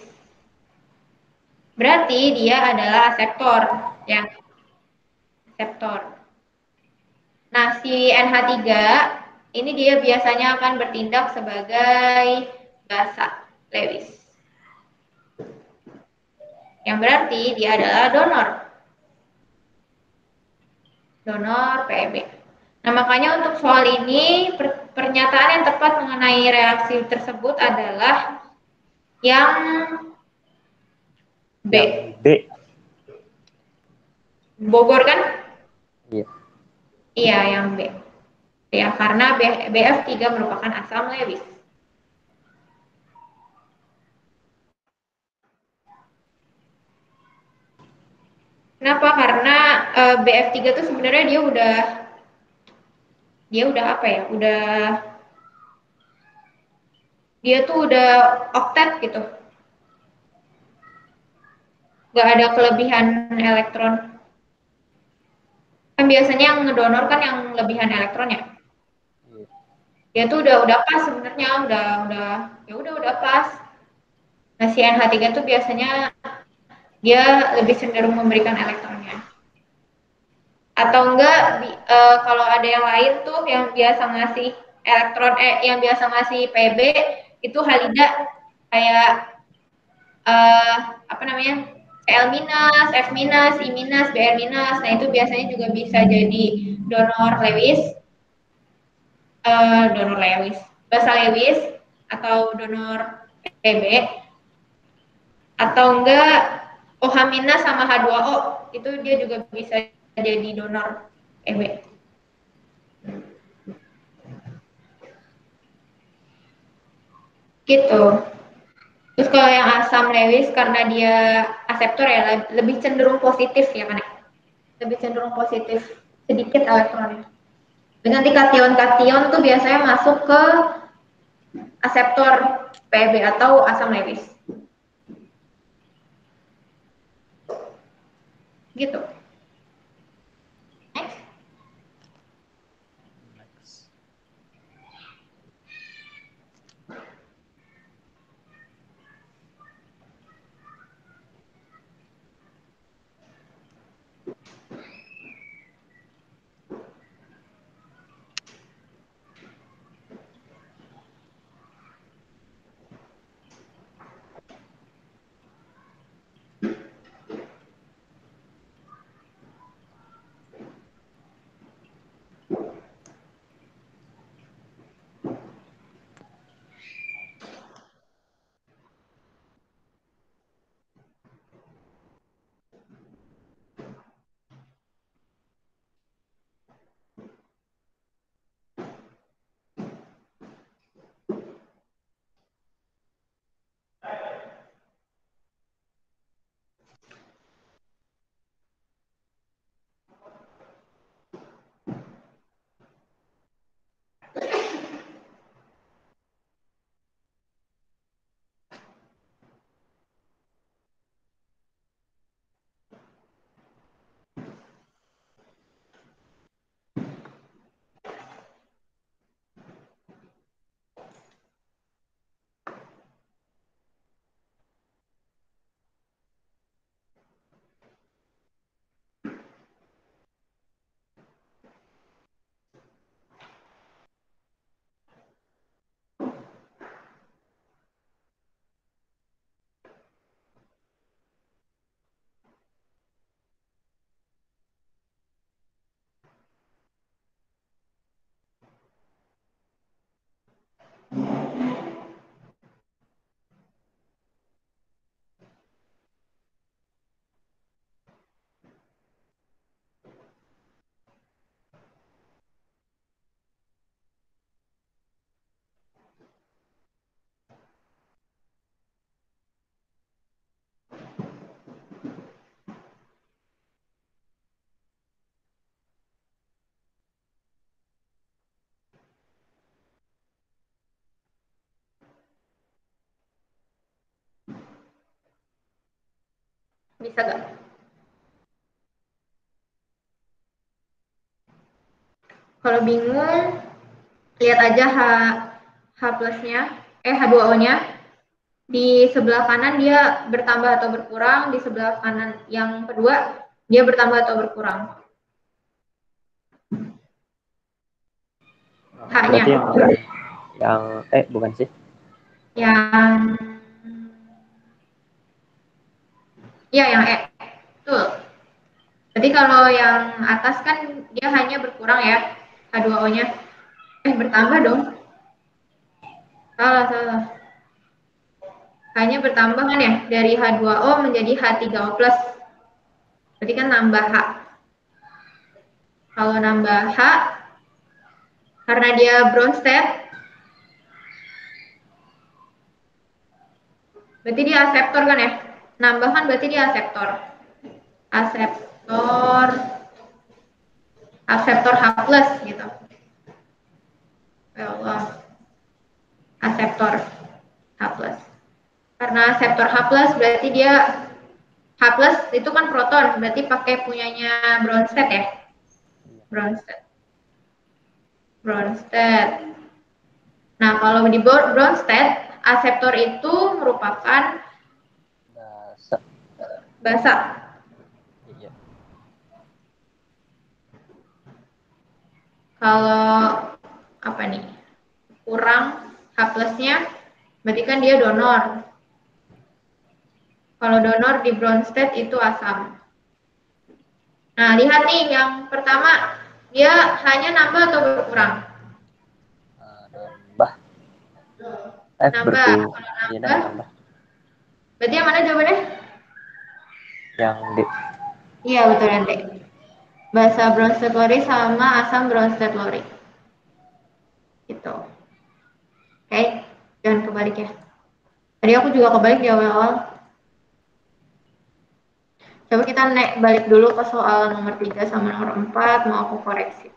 S2: Berarti dia adalah aseptor, ya. Aseptor. Nah, si NH3 ini dia biasanya akan bertindak sebagai basa, Lewis. Yang berarti dia adalah donor. Donor PEB. Nah, makanya untuk soal ini pernyataan yang tepat mengenai reaksi tersebut adalah yang B.
S1: Yang D.
S2: Bogor kan?
S1: Iya.
S2: Iya, yang B. Ya, karena BF3 merupakan asam Lewis. Kenapa? Karena BF3 itu sebenarnya dia udah apa ya? Dia tuh udah oktet gitu. Nggak ada kelebihan elektron. Kan biasanya yang ngedonor kan yang lebihan elektron ya.
S1: Iya.
S2: Dia tuh udah pas sebenarnya, udah pas. Nah, si NH3 tuh biasanya dia lebih cenderung memberikan elektronnya. Atau enggak kalau ada yang lain tuh yang biasa ngasih elektron yang biasa ngasih PB itu halida kayak apa namanya? Cl minus, F minus, I minus, Br minus. Nah, itu biasanya juga bisa jadi donor Lewis, basa Lewis atau donor PB, atau enggak OH minus sama H2O itu dia juga bisa jadi donor PB. Gitu. Terus kalau yang asam Lewis karena dia aseptor ya lebih cenderung positif ya kan? Lebih cenderung positif sedikit elektronnya. Dan nanti kation-kation tuh biasanya masuk ke aseptor PB atau asam Lewis. Gitu. Next. Bisa gak? Kalau bingung, lihat aja H plusnya, H2O-nya. Di sebelah kanan dia bertambah atau berkurang, di sebelah kanan yang kedua dia bertambah atau berkurang. H-nya.
S1: Berarti yang bukan sih?
S2: Yang yang E. Betul. Jadi kalau yang atas kan dia hanya berkurang ya, H2O-nya. Bertambah dong. Salah. Hanya bertambah kan ya, dari H2O menjadi H3O+. Berarti kan nambah H. Kalau nambah H, karena dia Bronsted, berarti dia aseptor kan ya. Nambah kan berarti dia aseptor. Aseptor H+ gitu. Ya Allah. Aseptor H+. Karena aseptor H+ berarti dia H+ itu kan proton, berarti pakai punyanya Bronsted ya. Bronsted. Nah, kalau di Bronsted, aseptor itu merupakan basa.
S1: Iya.
S2: Kalau apa nih? Kurang H+-nya, berarti kan dia donor. Kalau donor di Bronsted itu asam. Nah, lihat nih yang pertama, dia hanya nambah atau berkurang?
S1: Nambah.
S2: Nambah.
S1: Iya,
S2: Nambah.
S1: nambah.
S2: Berarti yang mana jawabannya?
S1: Yang D.
S2: Iya, betul yang D. Basa Bronsted Lori sama asam Bronsted Lori. Gitu. Oke, jangan kebalik ya. Tadi aku juga kebalik di awal-awal. Coba kita balik dulu ke soal nomor 3 sama nomor 4, mau aku koreksi.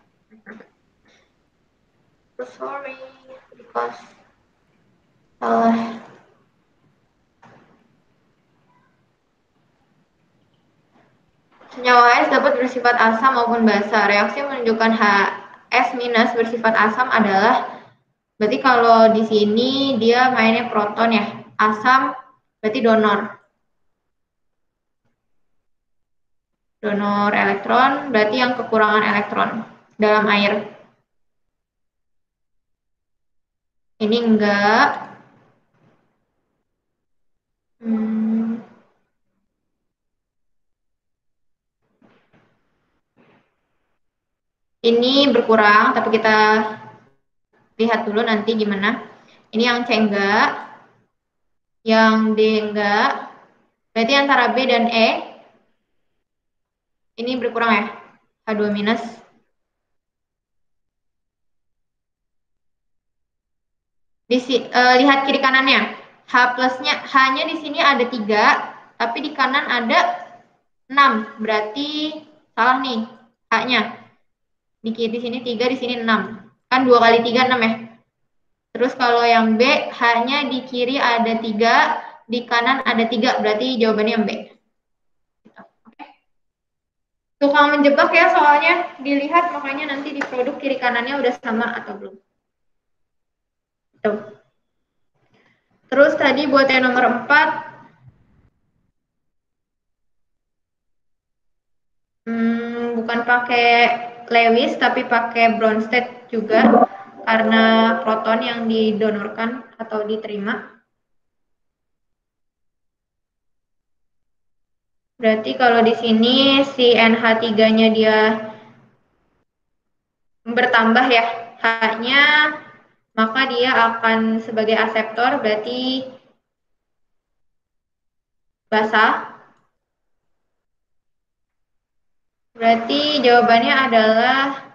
S2: So sorry, because salah. Senyawa S dapat bersifat asam maupun basa. Reaksi menunjukkan HS- bersifat asam adalah, berarti kalau di sini dia mainnya proton ya. Asam berarti donor. Donor elektron berarti yang kekurangan elektron dalam air. Ini enggak. Ini berkurang, tapi kita lihat dulu nanti gimana. Ini yang C enggak, yang D enggak. Berarti antara B dan E ini berkurang ya, H2-. Lihat kiri kanannya. H+-nya, H-nya di sini ada 3, tapi di kanan ada 6. Berarti salah nih H-nya. Di kiri sini 3, di sini 6. Kan 2 kali 3 6 ya. Terus kalau yang B, H-nya di kiri ada 3, di kanan ada 3. Berarti jawabannya yang B. Tukang menjebak ya soalnya. Dilihat makanya nanti di produk kiri kanannya udah sama atau belum. Tuh. Terus tadi buat yang nomor 4, bukan pakai Lewis tapi pakai Bronsted juga karena proton yang didonorkan atau diterima. Berarti kalau di sini si NH3-nya dia bertambah ya H-nya, maka dia akan sebagai aseptor berarti basa. Berarti jawabannya adalah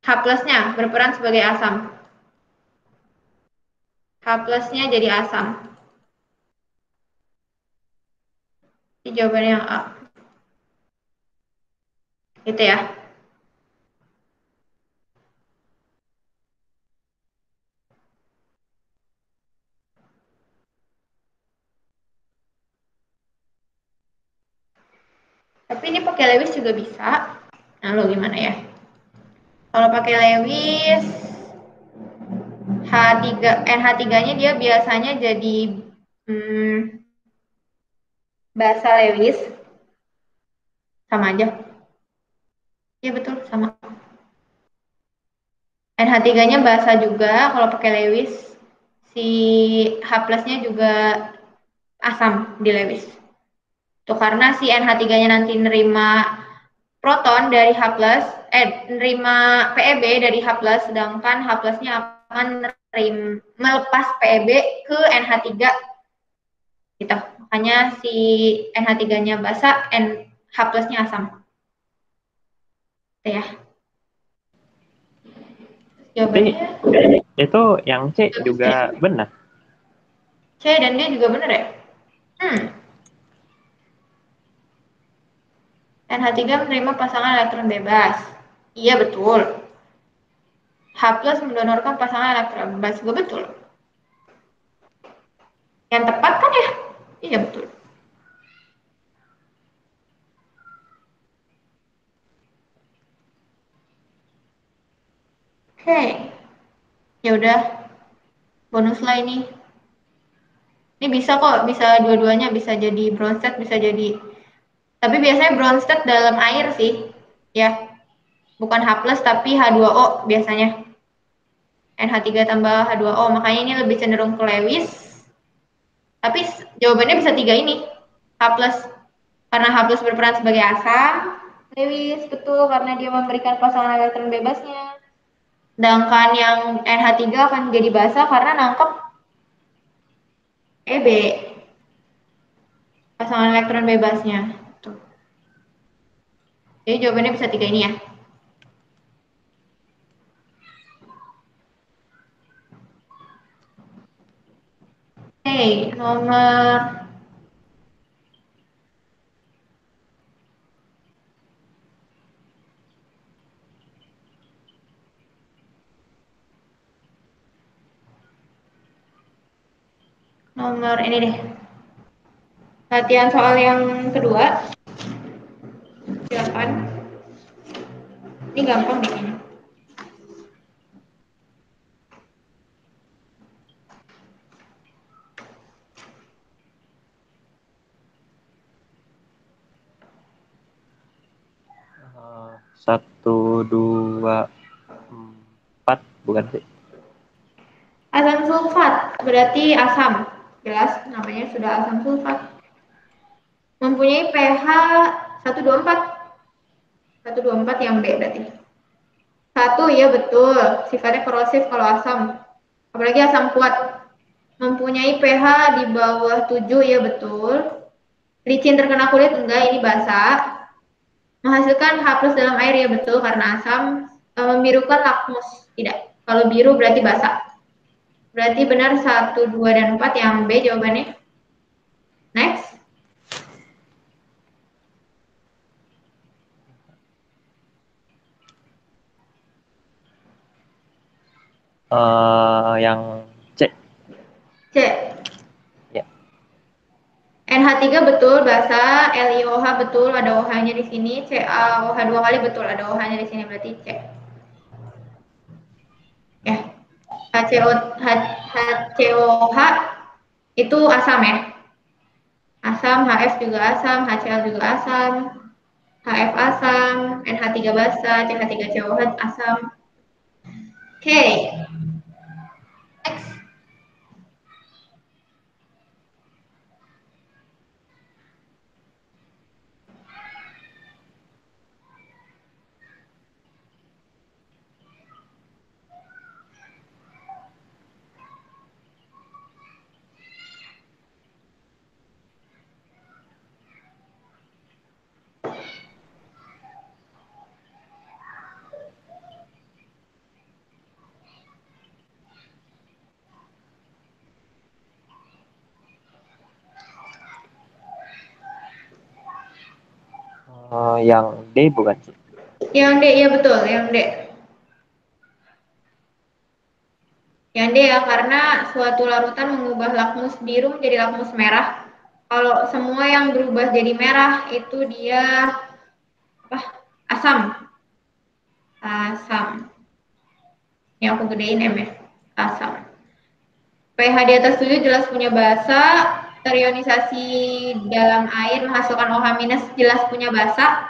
S2: H+-nya berperan sebagai asam. H+-nya jadi asam. Ini jawabannya yang A. Gitu ya. pakai Lewis juga bisa. Nah, lo gimana ya? Kalau pakai Lewis H3 NH3-nya dia biasanya jadi basa Lewis sama aja. Iya betul sama. NH3-nya basa juga kalau pakai Lewis. Si H+-nya juga asam di Lewis. Itu karena si NH3-nya nanti nerima proton dari H+, nerima PeB dari H+, sedangkan H+-nya akan melepas PeB ke NH3 gitu. Makanya si NH3-nya basa, H+-nya asam. Gitu ya.
S1: Tapi
S2: Jawabannya
S1: itu yang C
S2: bagus
S1: juga
S2: ya.
S1: benar.
S2: C dan D juga benar ya? NH3 menerima pasangan elektron bebas. Iya betul. H+ mendonorkan pasangan elektron bebas juga betul. Yang tepat kan ya? Iya betul. Oke. Ya udah, bonus lah ini. Ini bisa kok, bisa dua-duanya, bisa jadi Bronsted, bisa jadi. Tapi biasanya Bronsted dalam air sih, ya. Bukan H+ tapi H2O biasanya. NH3 tambah H2O, makanya ini lebih cenderung ke Lewis. Tapi jawabannya bisa tiga ini. H+, karena H+ berperan sebagai asam. Lewis, betul, karena dia memberikan pasangan elektron bebasnya. Sedangkan yang NH3 akan jadi basa karena nangkep EB, pasangan elektron bebasnya. Tuh. Jadi jawabannya bisa tiga ini ya. Oke, nomor ini deh. Latihan soal yang kedua. Silakan. Ini gampang deh ini.
S1: Satu, dua, empat, bukan sih?
S2: Asam sulfat berarti asam. Jelas namanya sudah asam sulfat. Mempunyai pH 124. 124 yang B berarti. Satu, ya betul. Sifatnya korosif kalau asam. Apalagi asam kuat. Mempunyai pH di bawah 7, ya betul. Licin terkena kulit, enggak, ini basah. Menghasilkan H+ dalam air, ya betul, karena asam. Membirukan lakmus, tidak. Kalau biru berarti basah. Berarti benar 1, 2, dan 4 yang B jawabannya. Next.
S1: Yang C.
S2: C.
S1: Ya.
S2: NH3 betul, basa. LiOH betul, ada OH-nya di sini. CaOH 2 kali betul, ada OH-nya di sini, berarti C. Ya. HCOH itu asam ya. Asam, HF juga asam, HCl juga asam, HF asam, NH3 basa, CH3COH asam. Oke. Next.
S1: Yang D bukan sih?
S2: Yang D, ya betul, yang D. Yang D ya, karena suatu larutan mengubah lakmus biru menjadi lakmus merah. Kalau semua yang berubah jadi merah, itu dia Asam. Asam. Ini aku gedein M ya. Asam. pH di atas 7 jelas punya basa, terionisasi dalam air menghasilkan OH- jelas punya basa,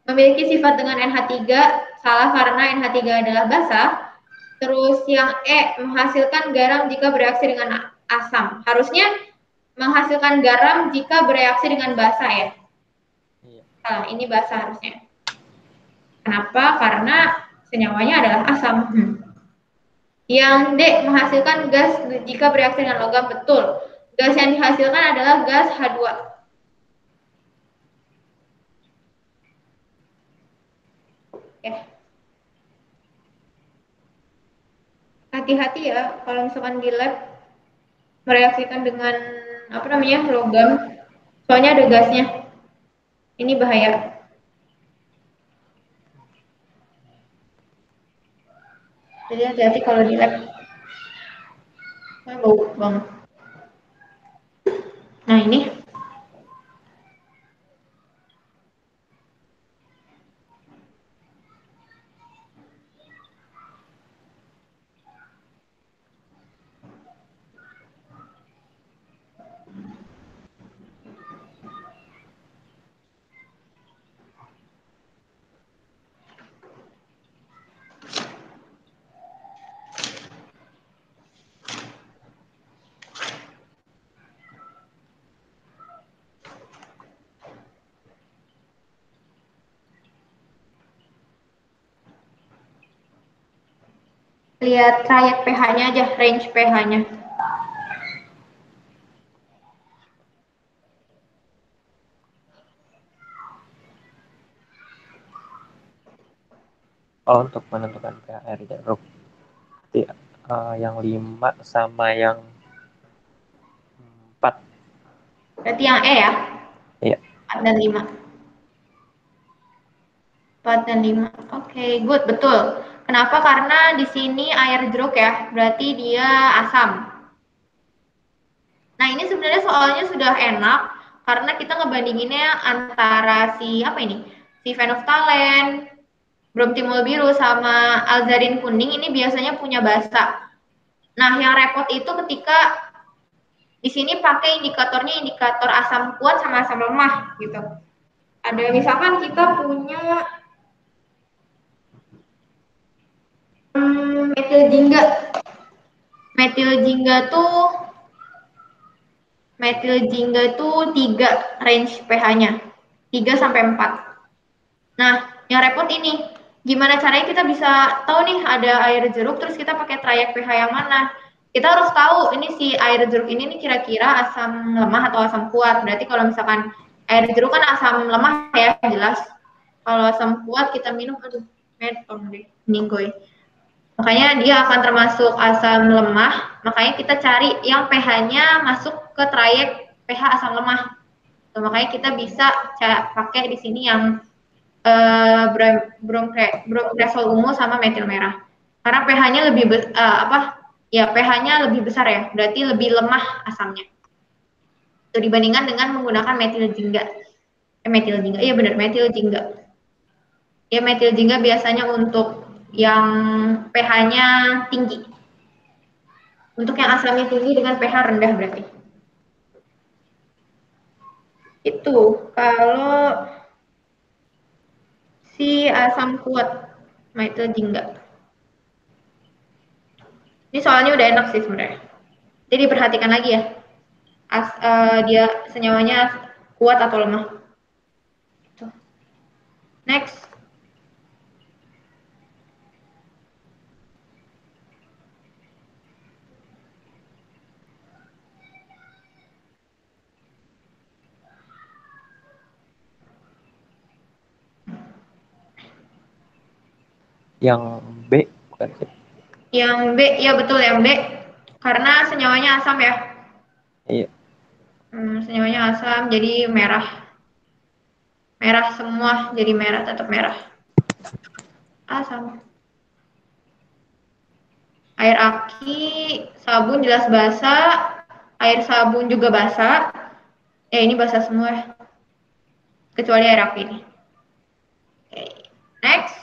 S2: memiliki sifat dengan NH3, salah karena NH3 adalah basa. Terus yang E, menghasilkan garam jika bereaksi dengan asam. Harusnya menghasilkan garam jika bereaksi dengan basa ya. Ini basa harusnya. Kenapa? Karena senyawanya adalah asam. Yang D, menghasilkan gas jika bereaksi dengan logam. Betul. Gas yang dihasilkan adalah gas H2. Oke. Hati-hati ya kalau misalkan di lab mereaksikan dengan logam. Soalnya ada gasnya. Ini bahaya. Jadi hati-hati kalau di lab. Bau banget. Nah ini. Lihat trayek pH-nya aja, range pH-nya.
S1: Oh, untuk menentukan pH air jeruk. Jadi, yang 5 sama yang 4.
S2: Berarti yang E ya?
S1: Iya.
S2: 4 dan 5. 4 dan 5. Oke, good, betul. Kenapa? Karena di sini air jeruk ya, berarti dia asam. Nah, ini sebenarnya soalnya sudah enak karena kita ngebandinginnya antara si Si fenoftalen, bromtimol biru sama alzarin kuning ini biasanya punya basa. Nah, yang repot itu ketika di sini pakai indikatornya indikator asam kuat sama asam lemah gitu. Ada misalkan kita punya metil jingga. Metil jingga tuh 3 range pH-nya. 3 sampai 4. Nah, yang repot ini, gimana caranya kita bisa tahu nih ada air jeruk terus kita pakai trayek pH yang mana? Kita harus tahu ini si air jeruk ini nih kira-kira asam lemah atau asam kuat. Berarti kalau misalkan air jeruk kan asam lemah ya, jelas. Kalau asam kuat kita minum, metong deh, ninggoy. Makanya dia akan termasuk asam lemah, makanya kita cari yang pH-nya masuk ke trayek pH asam lemah. Makanya kita bisa pakai di sini yang bromkresol ungu sama metil merah. Karena pH-nya lebih pH-nya lebih besar ya, berarti lebih lemah asamnya. Itu dibandingkan dengan menggunakan metil jingga. Iya benar, metil jingga. Ya metil jingga biasanya untuk yang pH-nya tinggi. Untuk yang asamnya tinggi dengan pH rendah berarti. Itu kalau si asam kuat metil jingga. Ini soalnya udah enak sih sebenarnya. Jadi perhatikan lagi ya. Dia senyawanya kuat atau lemah. Next.
S1: Yang B bukan sih?
S2: Yang B, ya betul yang B. Karena senyawanya asam ya.
S1: Iya.
S2: Senyawanya asam jadi merah. Merah semua jadi merah, tetap merah. Asam. Air aki, sabun jelas basah. Air sabun juga basah. Ini basah semua. Kecuali air aki ini. Next.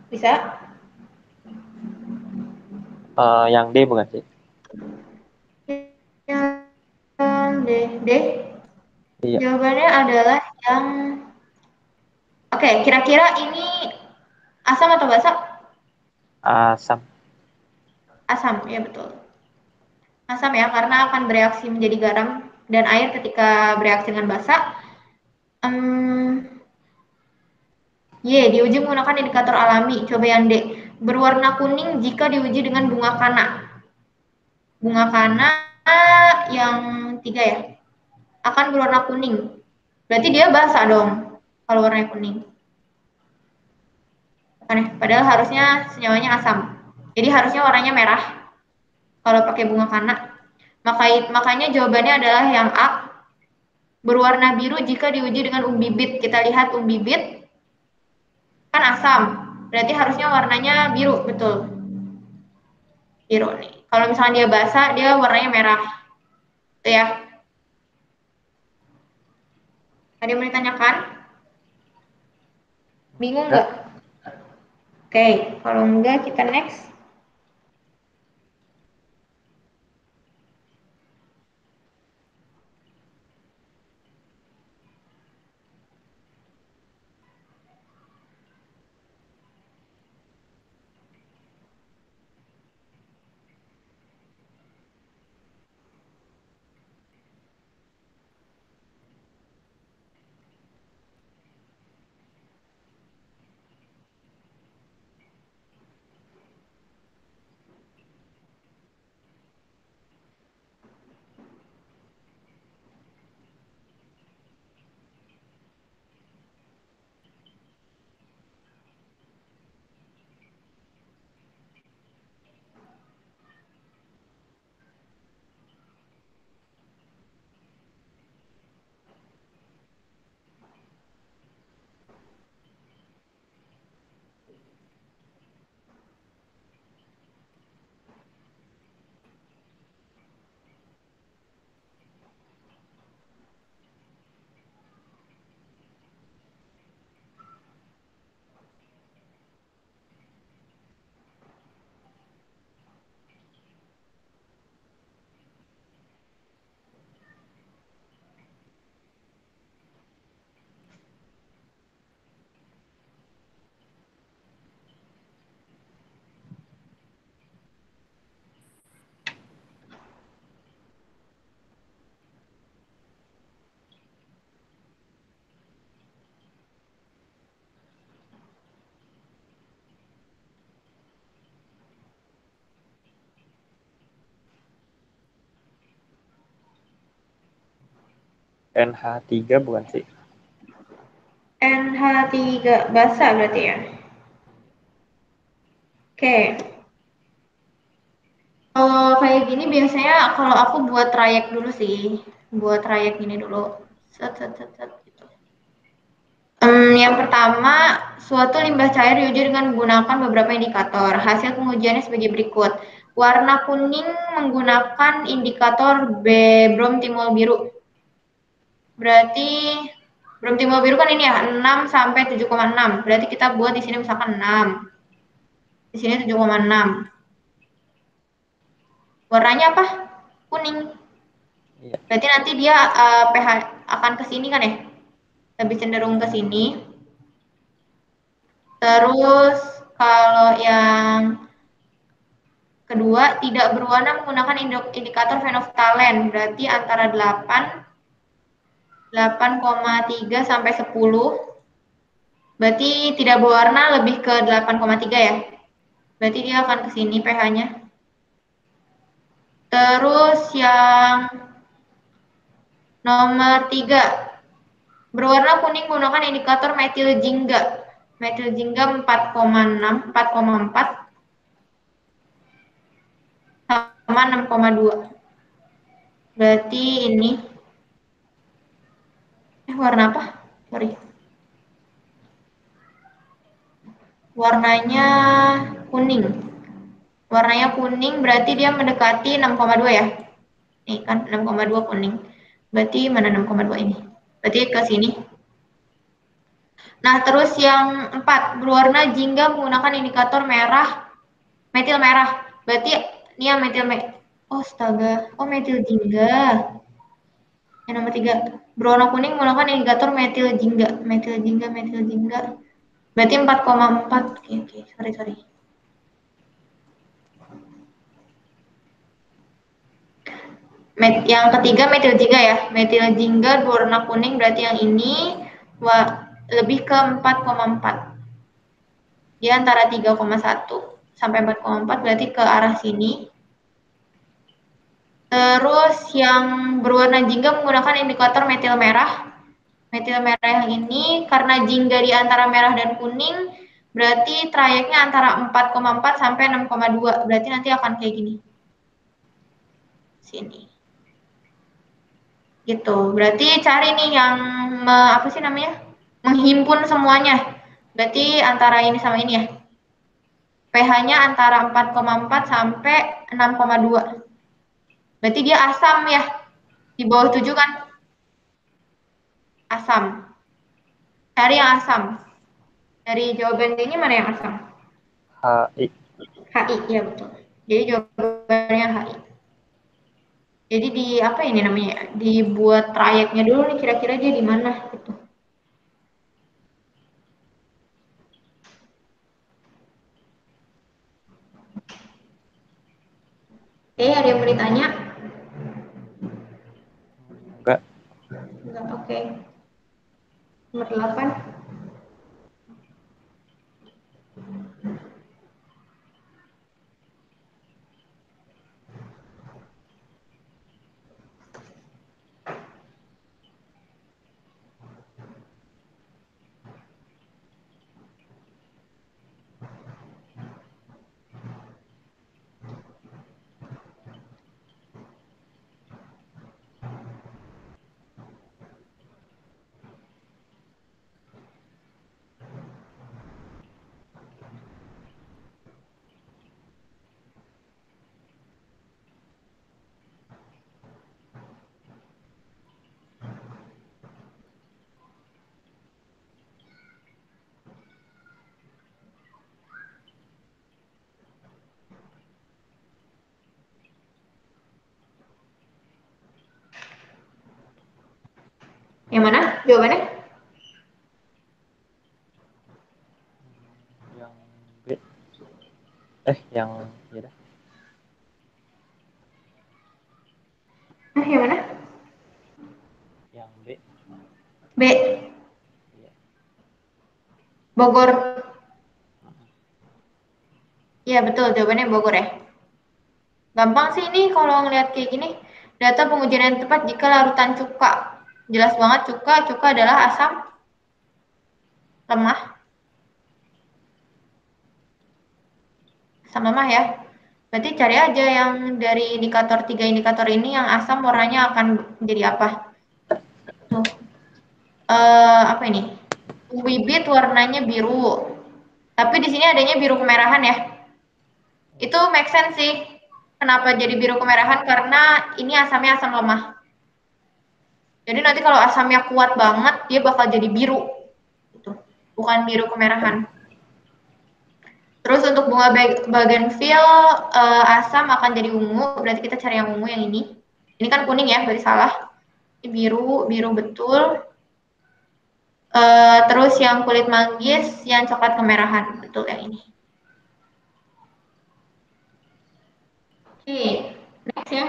S2: Bisa?
S1: Yang D bukan sih?
S2: Yang D. D.
S1: Iya.
S2: Jawabannya adalah yang... Oke, kira-kira ini asam atau basa?
S1: Asam.
S2: Asam, ya betul. Asam ya, karena akan bereaksi menjadi garam dan air ketika bereaksi dengan basa. Y, diuji menggunakan indikator alami. Coba yang D. Berwarna kuning jika diuji dengan bunga kana. Bunga kana yang 3 ya. Akan berwarna kuning. Berarti dia basa dong kalau warnanya kuning. Aneh. Padahal harusnya senyawanya asam. Jadi harusnya warnanya merah kalau pakai bunga kana. Makanya jawabannya adalah yang A. Berwarna biru jika diuji dengan umbibit. Kita lihat umbibit kan asam. Berarti harusnya warnanya biru, betul. Biru nih. Kalau misalnya dia basah, dia warnanya merah. Itu ya. Ada yang mau ditanyakan? Bingung nggak?
S1: Enggak.
S2: Oke, kalau enggak kita next.
S1: NH3 bukan sih?
S2: NH3 basa berarti ya. Oke. Kalau kayak gini biasanya kalau aku buat trayek dulu sih. Buat trayek gini dulu. Set, set, set, set, gitu. Yang pertama, suatu limbah cair diuji dengan menggunakan beberapa indikator. Hasil pengujiannya sebagai berikut. Warna kuning menggunakan indikator B brom timol biru. Berarti brom timol biru kan ini ya 6 sampai 7,6. Berarti kita buat di sini misalkan 6. Di sini 7,6. Warnanya apa? Kuning.
S1: Iya.
S2: Berarti nanti dia pH akan ke sini kan ya? Lebih cenderung ke sini. Terus kalau yang kedua, tidak berwarna menggunakan indikator fenoftalen, berarti antara 8, 8,3 sampai 10. Berarti tidak berwarna lebih ke 8,3 ya. Berarti dia akan ke sini pH-nya. Terus yang nomor 3, berwarna kuning menggunakan indikator metil jingga. Metil jingga 4,6, 4,4 sama 6,2. Berarti ini warna apa? Sorry. Warnanya kuning. Warnanya kuning berarti dia mendekati 6,2 ya. Nih kan 6,2 kuning. Berarti mana 6,2 ini? Berarti ke sini. Nah, terus yang 4, berwarna jingga menggunakan indikator merah, metil merah. Berarti ini yang metil Oh, astaga. Oh, metil jingga. Yang nomor 3, berwarna kuning menggunakan indikator metil jingga. Metil jingga, metil jingga. Berarti 4,4. Oke, sorry. Yang ketiga metil jingga ya. Metil jingga berwarna kuning berarti yang ini lebih ke 4,4. Dia antara 3,1 sampai 4,4 berarti ke arah sini. Terus yang berwarna jingga menggunakan indikator metil merah. Metil merah yang ini karena jingga di antara merah dan kuning berarti trayeknya antara 4,4 sampai 6,2. Berarti nanti akan kayak gini. Sini. Gitu. Berarti cari nih yang apa sih namanya? Menghimpun semuanya. Berarti antara ini sama ini ya. pH-nya antara 4,4 sampai 6,2. Berarti dia asam ya. Di bawah 7 kan? Asam. Cari yang asam. Dari jawaban ini mana yang asam?
S1: HI.
S2: HI, ya betul. Jadi jawabannya HI. Jadi di apa ini namanya? Dibuat trayeknya dulu nih kira-kira dia di mana gitu. Ada yang mau ditanya?
S1: Enggak.
S2: Enggak, oke. Nomor 8. Yang mana jawabannya?
S1: Yang B. Yang ya dah.
S2: Yang mana?
S1: Yang B.
S2: B.
S1: Iya.
S2: Bogor. Iya betul, jawabannya Bogor ya. Gampang sih ini kalau ngeliat kayak gini. Data pengujian yang tepat jika larutan cuka. Jelas banget cuka. Cuka adalah asam lemah. Asam lemah ya. Berarti cari aja yang dari indikator 3 indikator ini yang asam warnanya akan jadi apa. Tuh. Apa ini? Bibit warnanya biru. Tapi di sini adanya biru kemerahan ya. Itu make sense sih. Kenapa jadi biru kemerahan? Karena ini asamnya asam lemah. Jadi nanti kalau asamnya kuat banget, dia bakal jadi biru. Gitu. Bukan biru kemerahan. Terus untuk bunga bougainville asam akan jadi ungu. Berarti kita cari yang ungu yang ini. Ini kan kuning ya, berarti salah. Ini biru, biru betul. Terus yang kulit manggis, yang coklat kemerahan, betul yang ini. Oke, next ya.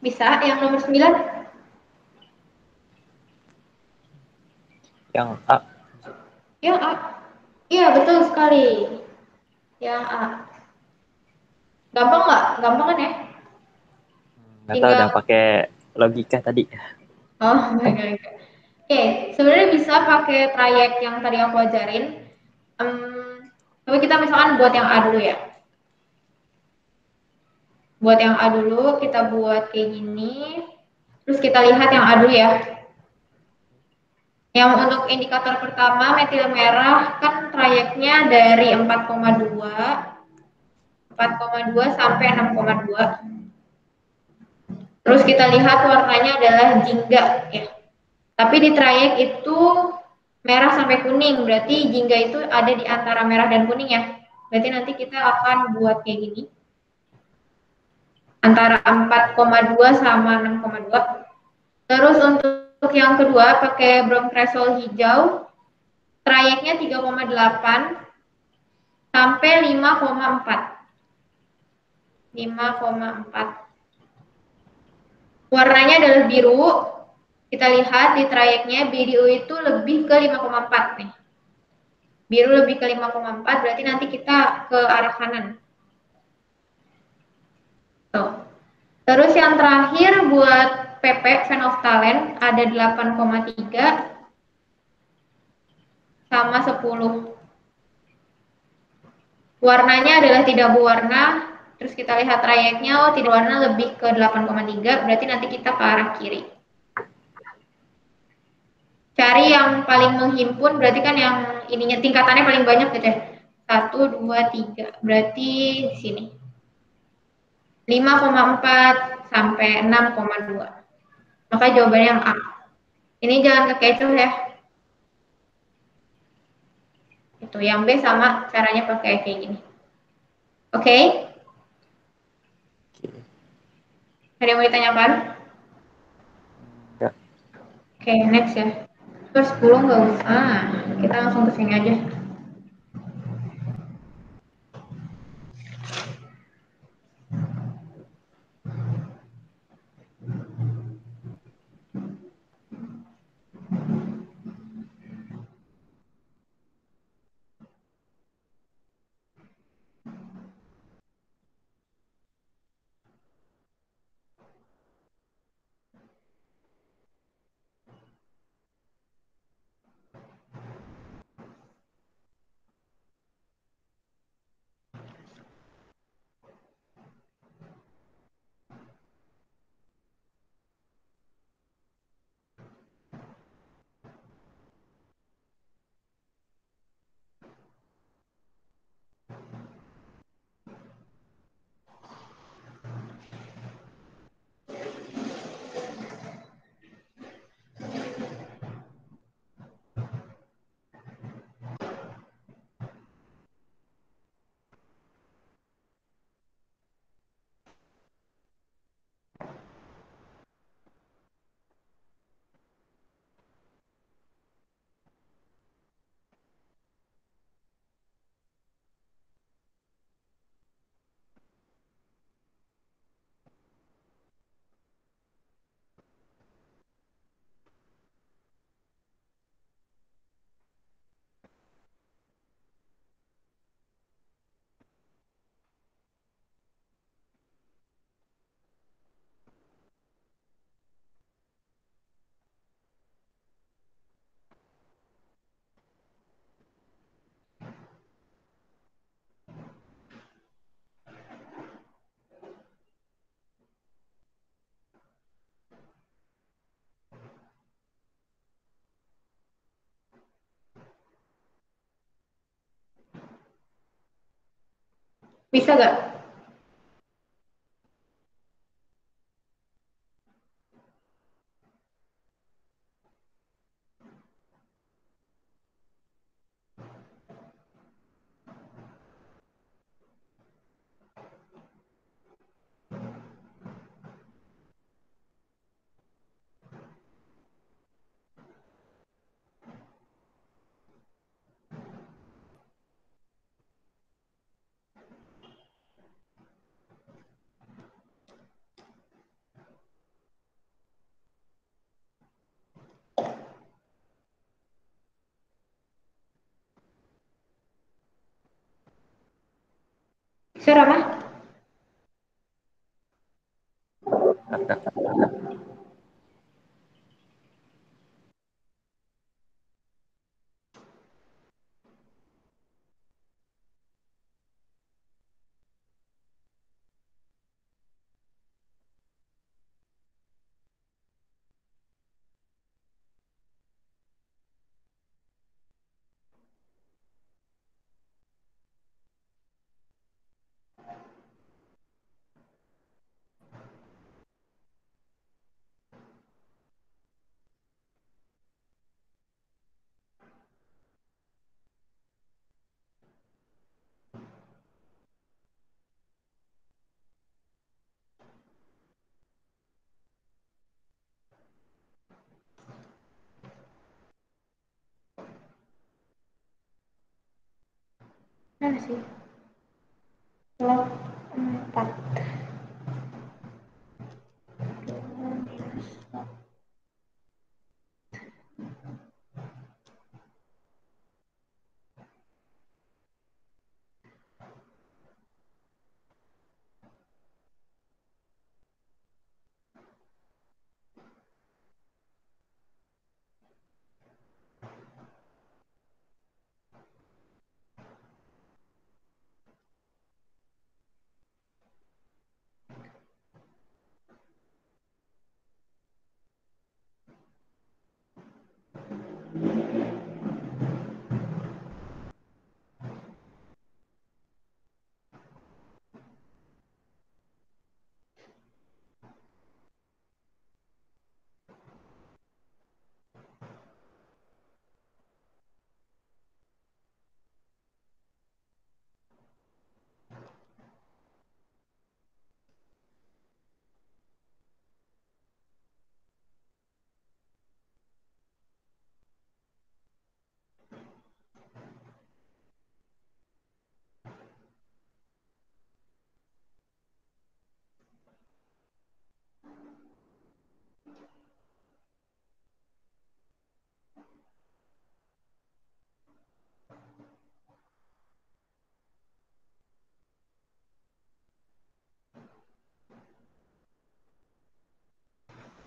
S2: Bisa yang nomor 9?
S1: Yang A.
S2: Yang A. Iya, betul sekali. Yang A. Gampang nggak? Gampang kan ya?
S1: Nggak tahu
S2: Tinggal,
S1: udah pakai logika tadi.
S2: oh, oke. Oke, sebenarnya bisa pakai trayek yang tadi aku ajarin. Tapi kita misalkan buat yang A dulu ya. Buat yang A dulu, kita buat kayak gini. Terus kita lihat yang A dulu ya. Yang untuk indikator pertama, metil merah, kan trayeknya dari 4,2 sampai 6,2. Terus kita lihat warnanya adalah jingga ya. Tapi di trayek itu merah sampai kuning, berarti jingga itu ada di antara merah dan kuning ya. Berarti nanti kita akan buat kayak gini. Antara 4,2 sama 6,2. Terus untuk yang kedua pakai brown threshold hijau, trayeknya 3,8 sampai 5,4. 5,4. Warnanya adalah biru. Kita lihat di trayeknya biru itu lebih ke 5,4 nih. Biru lebih ke 5,4 berarti nanti kita ke arah kanan. Tuh. Terus yang terakhir buat PP phenolphthalein ada 8,3 sama 10. Warnanya adalah tidak berwarna. Terus kita lihat trayeknya, oh tidak warna lebih ke 8,3 berarti nanti kita ke arah kiri. Cari yang paling menghimpun berarti kan yang ininya tingkatannya paling banyak gitu ya. 1, 2, 3. Berarti di sini. 5,4 sampai 6,2. Maka jawabannya yang A. Ini jangan kekecoh ya. Itu yang B sama caranya pakai kayak gini. Oke? Okay?
S1: Oke.
S2: Ada yang mau ditanyakan?
S1: Enggak.
S2: Oke, okay, next ya. Terus 10 nggak usah. Kita langsung ke sini aja. Bisa nggak? Bisa, Rama?
S1: Ada.
S2: Mana sih? Log 4.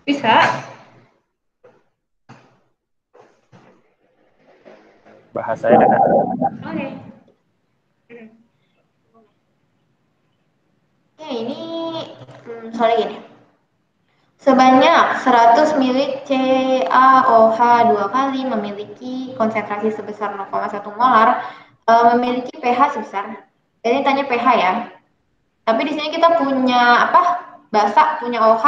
S2: Bisa.
S1: Bahasanya dengan
S2: Oke. Ya ini soalnya gini. Sebanyak 100 ml CaOH 2 kali memiliki konsentrasi sebesar 0,1 molar, memiliki pH sebesar. Ini tanya pH ya. Tapi di sini kita punya apa? Basa, punya OH.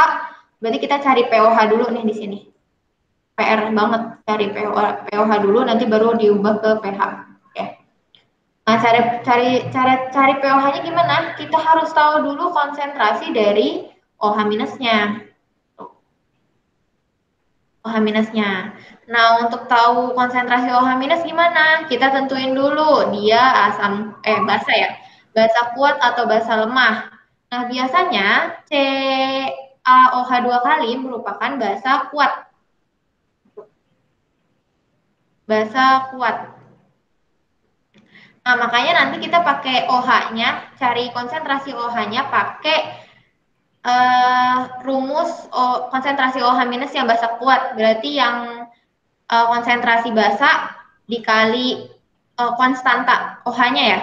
S2: Berarti kita cari pOH dulu nih di sini. PR banget cari pOH dulu, nanti baru diubah ke pH. Oke. Nah, cari pOH-nya gimana? Kita harus tahu dulu konsentrasi dari OH minusnya. OH minusnya. Nah, untuk tahu konsentrasi OH minus gimana? Kita tentuin dulu dia basa ya. Basa kuat atau basa lemah. Nah, biasanya CaOH 2 kali merupakan basa kuat. Basa kuat. Nah, makanya nanti kita pakai OH-nya, cari konsentrasi OH-nya pakai rumus konsentrasi OH minus yang basa kuat. Berarti yang konsentrasi basa dikali konstanta OH-nya ya.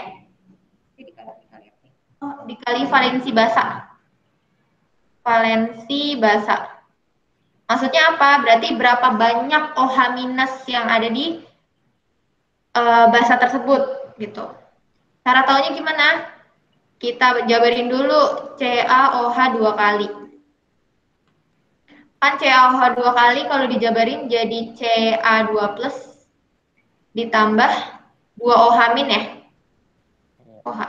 S2: Dikali valensi basa. Valensi basa. Maksudnya apa? Berarti berapa banyak OH minus yang ada di basa tersebut gitu. Cara taunya gimana? Kita jabarin dulu CaOH 2 kali. Kan CaOH 2 kali kalau dijabarin jadi Ca2 plus ditambah 2 OH min ya. OH.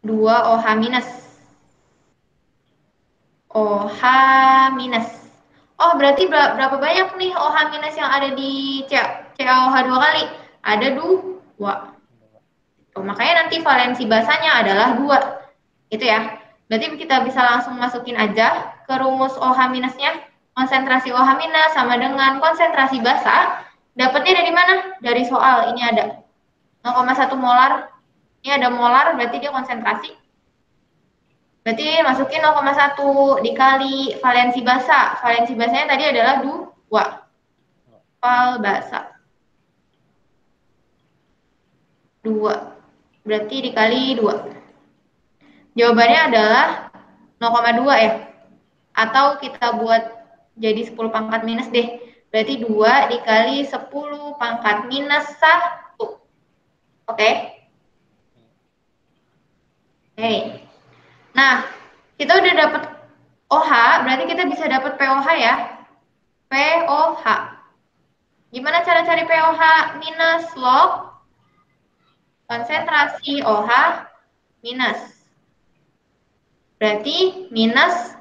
S2: 2 OH minus. OH minus. Oh, berarti berapa banyak nih OH minus yang ada di CaOH 2 kali? Ada 2. Oh, makanya nanti valensi basanya adalah 2. Gitu ya. Berarti kita bisa langsung masukin aja ke rumus OH minusnya. Konsentrasi OH minus sama dengan konsentrasi basa. Dapatnya dari mana? Dari soal. Ini ada 0,1 molar. Ini ada molar, berarti dia konsentrasi. Berarti masukin 0,1 dikali valensi basa. Valensi basanya tadi adalah 2. Val basa. 2. Berarti dikali 2. Jawabannya adalah 0,2 ya. Atau kita buat jadi 10 pangkat minus deh. Berarti 2 dikali 10 pangkat minus 1. Oke? Oke. Nah, kita udah dapat OH, berarti kita bisa dapat pOH ya. pOH. Gimana cara cari pOH? Minus log konsentrasi OH minus. Berarti minus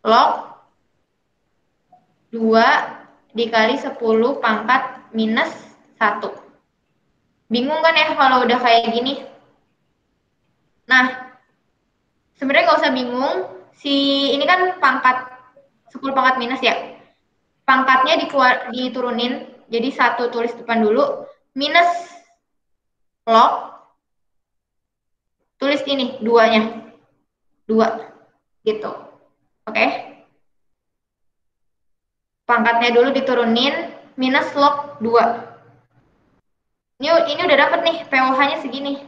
S2: log 2 dikali 10 pangkat minus 1. Bingung kan ya kalau udah kayak gini? Nah, sebenarnya nggak usah bingung. Ini kan pangkat 10 pangkat minus ya. Pangkatnya diturunin. Jadi 1 tulis depan dulu. Minus log. Tulis ini, 2-nya. 2. Gitu. Oke. Pangkatnya dulu diturunin. Minus log 2. Ini udah dapet nih, pOH-nya segini.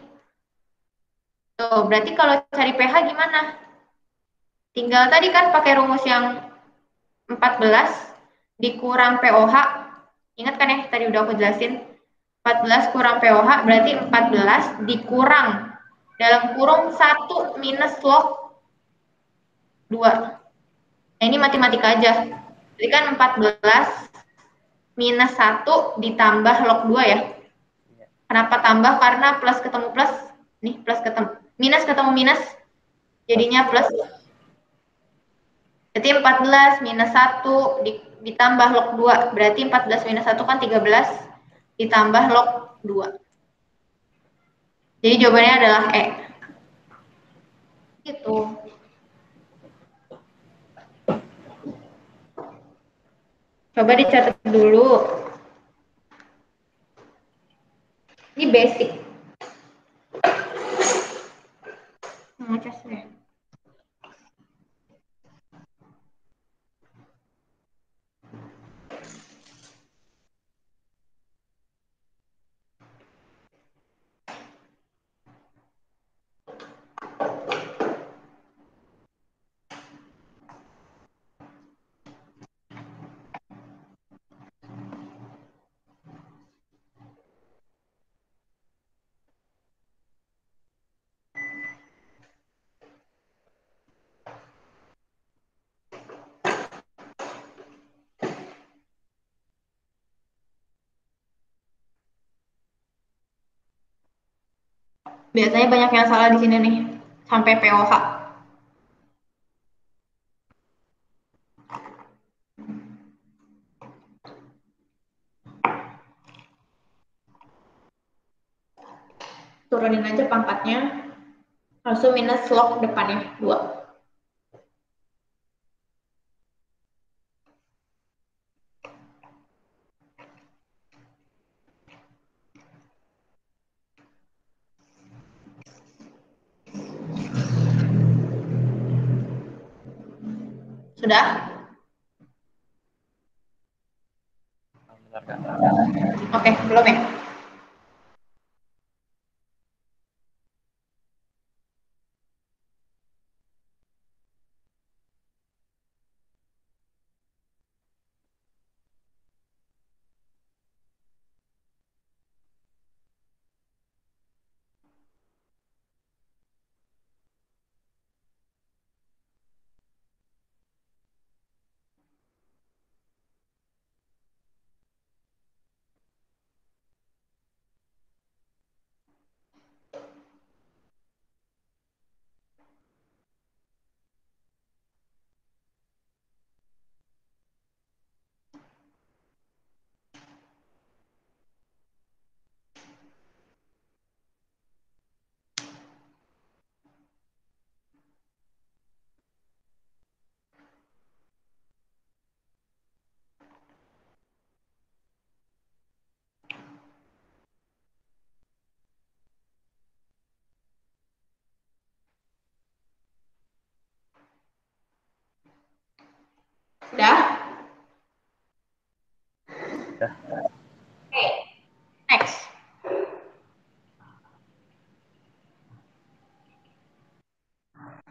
S2: Tuh, berarti kalau cari pH gimana? Tinggal tadi kan pakai rumus yang 14 dikurang pOH. Ingat kan ya, tadi udah aku jelasin. 14 kurang pOH berarti 14 dikurang dalam kurung 1 minus log 2. Nah, ini matematika aja. Jadi kan 14 minus 1 ditambah log 2 ya. Kenapa tambah? Karena plus ketemu plus. Nih, plus ketemu. Minus ketemu minus. Jadinya plus. Berarti 14 minus 1 ditambah log 2. Berarti 14 minus 1 kan 13 ditambah log 2. Jadi jawabannya adalah E. Gitu. Coba dicatat dulu. Ini basic. Ngecas ya. Biasanya banyak yang salah di sini nih, sampai POH. Turunin aja pangkatnya, langsung minus log depannya 2. Sudah?
S1: Bentar, Kak.
S2: Oke, belum ya? Sudah?
S1: Udah.
S2: Oke, next.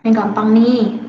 S2: Ini gampang nih.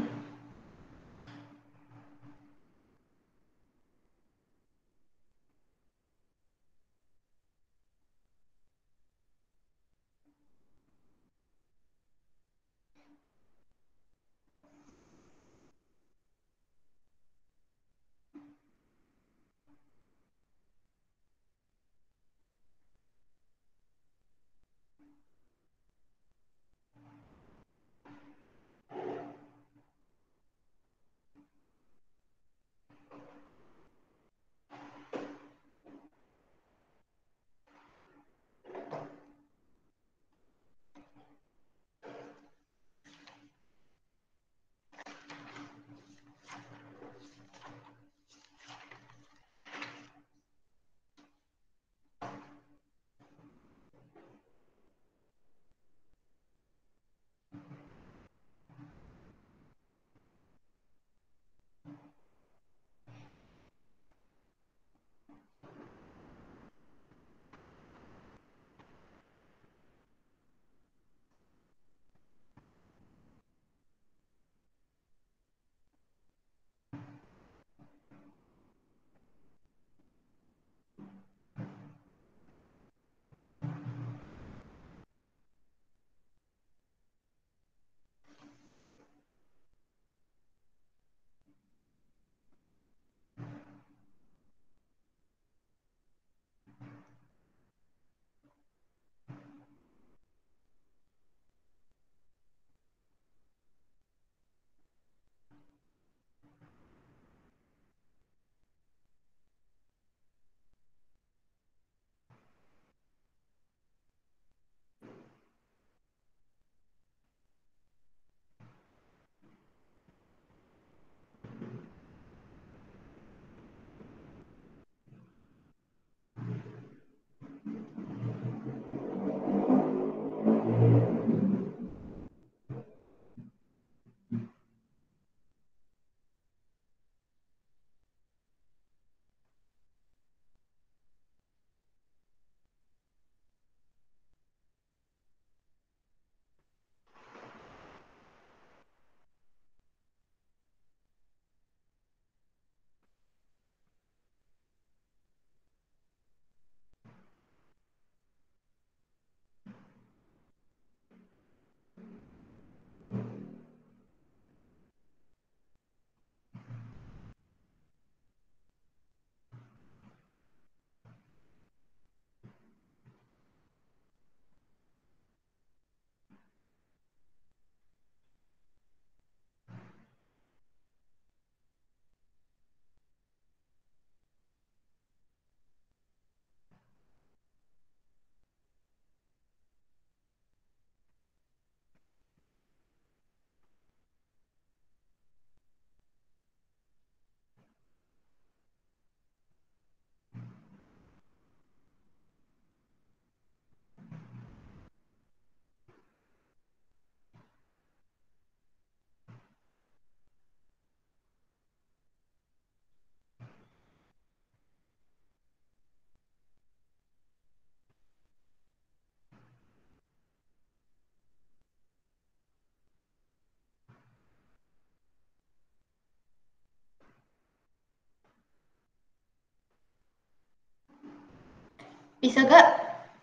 S2: Bisa gak?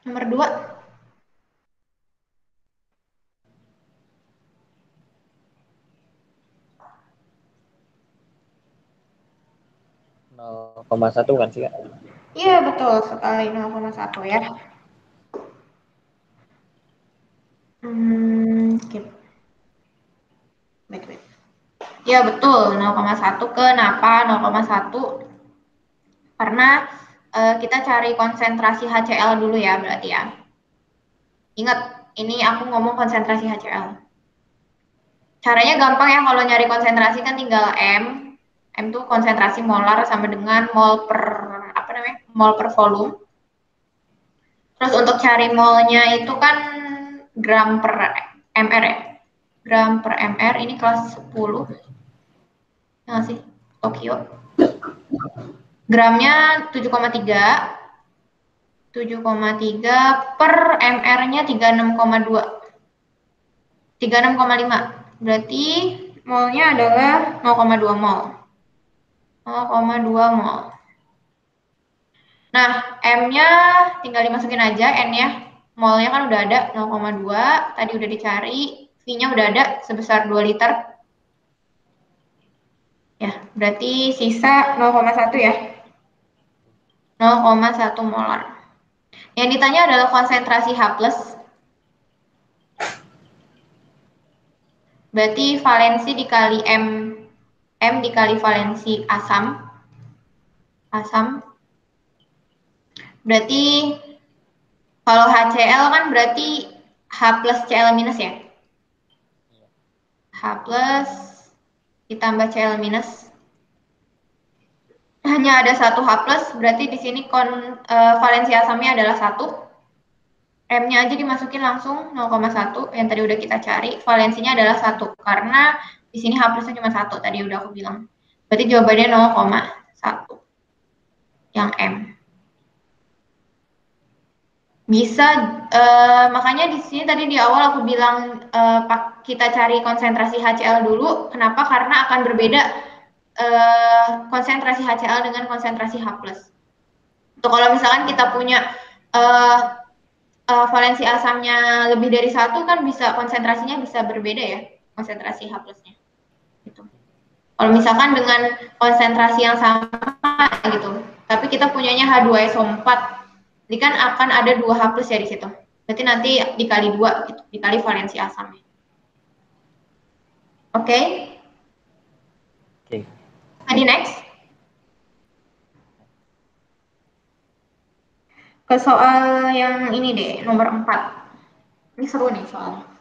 S2: Nomor 2.
S1: 0,1 kan sih, Kak?
S2: Iya, betul sekali 0,1 ya. Skip. Wait. Ya, betul. 0,1. Kenapa 0,1? Karena kita cari konsentrasi HCl dulu ya, berarti ya. Ingat, ini aku ngomong konsentrasi HCl. Caranya gampang ya, kalau nyari konsentrasi kan tinggal M. M itu konsentrasi molar sama dengan mol per apa namanya? Mol per volume. Terus untuk cari molnya itu kan gram per mr ya. Gram per mr ini kelas 10. Ya sih? Tokyo. Gramnya 7,3. 7,3 per mr-nya 36,2. 36,5. Berarti molnya adalah 0,2 mol. 0,2 mol. Nah, M-nya tinggal dimasukin aja, N-nya. Molnya kan udah ada 0,2, tadi udah dicari. V-nya udah ada sebesar 2 liter. Ya, berarti sisa 0,1 ya. 0,1 molar. Yang ditanya adalah konsentrasi H+. Berarti valensi dikali M. M dikali valensi asam. Asam. Berarti kalau HCl kan berarti H plus Cl minus ya. H plus ditambah Cl minus. Hanya ada satu H plus, berarti di sini valensi asamnya adalah 1. M-nya aja dimasukin langsung 0,1 yang tadi udah kita cari. Valensinya adalah 1 karena di sini H plusnya cuma 1 tadi udah aku bilang. Berarti jawabannya 0,1 yang M. Bisa makanya di sini tadi di awal aku bilang kita cari konsentrasi HCl dulu. Kenapa? Karena akan berbeda konsentrasi HCl dengan konsentrasi H+. Untuk kalau misalkan kita punya valensi asamnya lebih dari 1 kan bisa konsentrasinya bisa berbeda ya, konsentrasi H plusnya. Gitu. Kalau misalkan dengan konsentrasi yang sama gitu, tapi kita punyanya H2SO4, jadi kan akan ada 2 H plus ya di situ. Berarti nanti dikali 2 gitu, dikali valensi asamnya. Oke? Okay?
S1: Oke.
S2: Tadi next. Ke soal yang ini deh, nomor 4. Ini seru nih soalnya.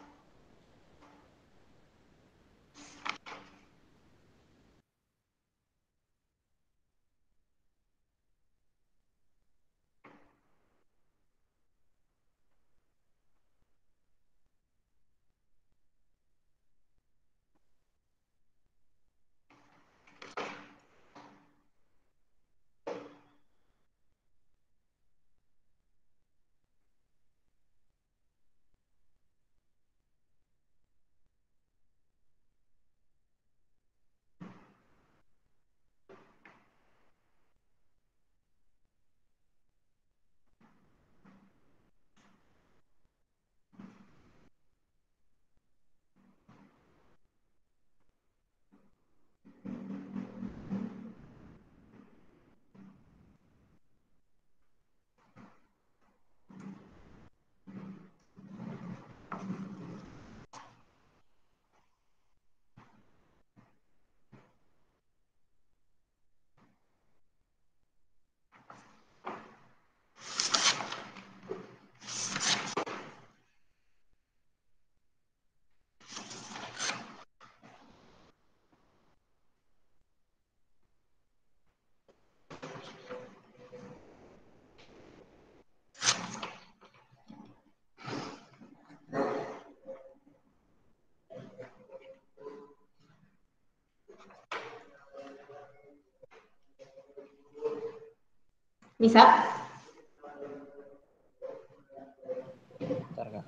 S2: Bisa?
S1: Bentar, Kak.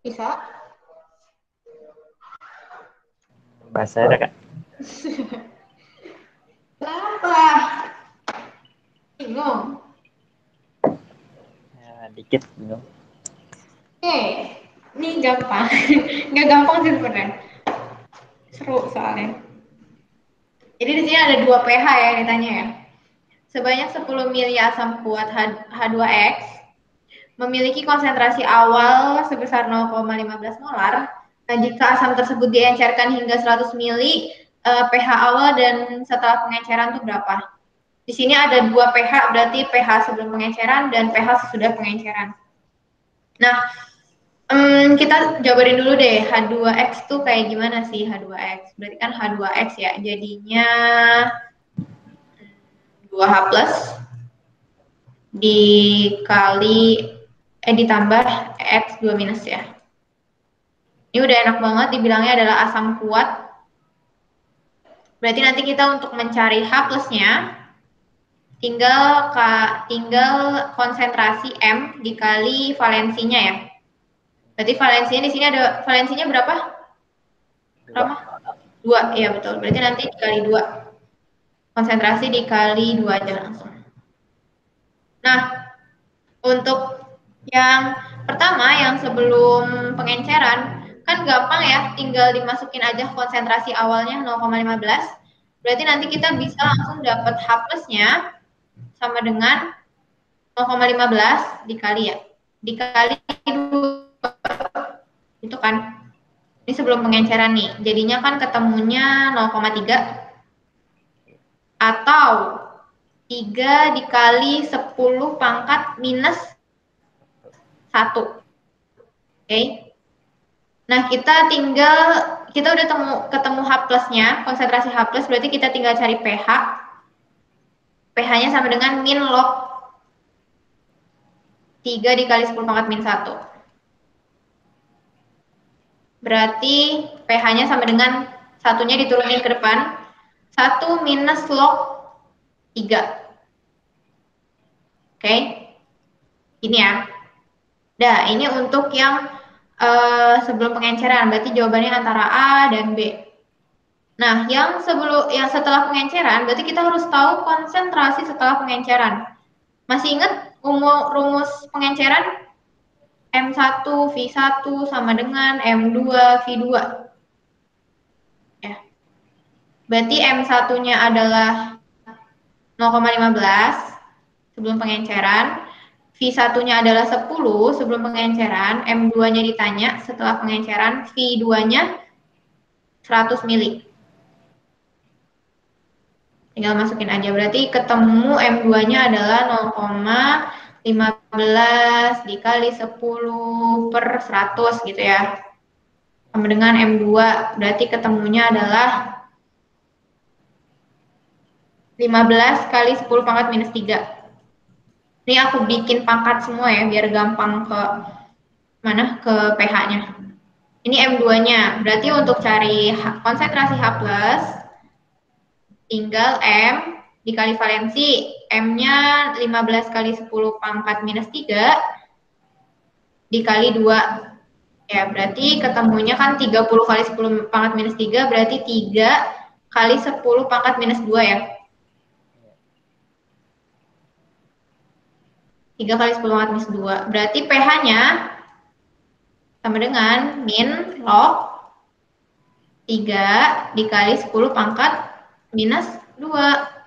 S2: Bisa?
S1: Bahasa ada Kak?
S2: Kenapa? Bingung.
S1: Ya, dikit bingung.
S2: Oke, ini gampang. Nggak gampang sih sebenarnya. Seru soalnya. Jadi di sini ada 2 pH ya ditanya ya. Sebanyak 10 mili asam kuat H2X memiliki konsentrasi awal sebesar 0,15 molar. Nah, jika asam tersebut diencerkan hingga 100 mili, pH awal dan setelah pengenceran itu berapa? Di sini ada 2 pH, berarti pH sebelum pengenceran dan pH sesudah pengenceran. Nah, kita jabarin dulu deh, H2X tuh kayak gimana sih H2X? Berarti kan H2X ya, jadinya 2H plus dikali ditambah X 2 minus ya. Ini udah enak banget dibilangnya adalah asam kuat. Berarti nanti kita untuk mencari H plusnya tinggal konsentrasi M dikali valensinya ya. Berarti valensinya di sini ada valensinya berapa?
S1: Dua.
S2: Rama? 2, iya betul. Berarti nanti dikali 2. Konsentrasi dikali 2 aja langsung. Nah, untuk yang pertama, yang sebelum pengenceran, kan gampang ya, tinggal dimasukin aja konsentrasi awalnya 0,15. Berarti nanti kita bisa langsung dapat H plusnya sama dengan 0,15 dikali ya. Dikali 2. Itu kan. Ini sebelum pengenceran nih. Jadinya kan ketemunya 0,3 atau 3 dikali 10 pangkat minus 1. Oke. Nah, kita udah ketemu H plusnya, konsentrasi H plus, berarti kita tinggal cari pH. pH-nya sama dengan min log 3 dikali 10 pangkat min 1. Berarti pH-nya sama dengan satunya diturunin ke depan. 1 minus log 3. Oke. Ini ya. Nah, ini untuk yang sebelum pengenceran. Berarti jawabannya antara A dan B. Nah, yang setelah pengenceran, berarti kita harus tahu konsentrasi setelah pengenceran. Masih ingat rumus pengenceran? M1 V1 sama dengan M2 V2. Ya. Berarti M1-nya adalah 0,15 sebelum pengenceran, V1-nya adalah 10 sebelum pengenceran, M2-nya ditanya setelah pengenceran, V2-nya 100 mili. Tinggal masukin aja. Berarti ketemu M2-nya adalah 0,15 dikali 10 per 100 gitu ya. Sama dengan M2. Berarti ketemunya adalah 15 kali 10 pangkat minus 3. Ini aku bikin pangkat semua ya, biar gampang ke pH-nya. Ini M2-nya. Berarti untuk cari konsentrasi H+, tinggal M dikali valensi. M-nya 15 kali 10 pangkat minus 3 dikali 2. Ya, berarti ketemunya kan 30 kali 10 pangkat minus 3, berarti 3 kali 10 pangkat minus 2 ya. 3 kali 10 pangkat minus 2. Berarti pH-nya sama dengan min log 3 dikali 10 pangkat minus 2.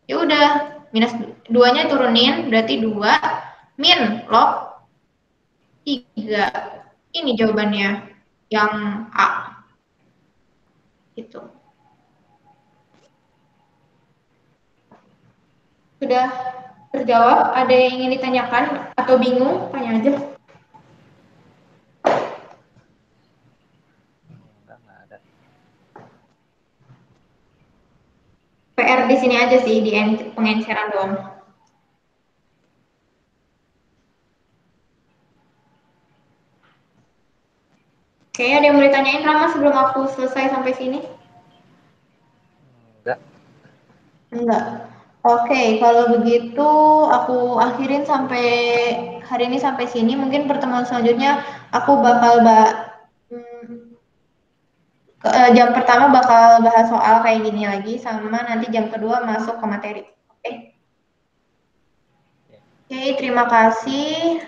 S2: Ya udah, minus 2-nya turunin, berarti 2 min log 3. Ini jawabannya yang A. Gitu. Sudah terjawab? Ada yang ingin ditanyakan atau bingung? Tanya aja.
S1: Enggak ada.
S2: PR di sini aja sih, di pengenceran doang. Oke, ada yang mau ditanyain Rama sebelum aku selesai sampai sini?
S1: Enggak.
S2: Enggak. Oke, kalau begitu aku akhirin sampai hari ini sampai sini. Mungkin pertemuan selanjutnya aku bakal hmm, jam pertama bakal bahas soal kayak gini lagi, sama nanti jam kedua masuk ke materi. Oke, Oke, terima kasih.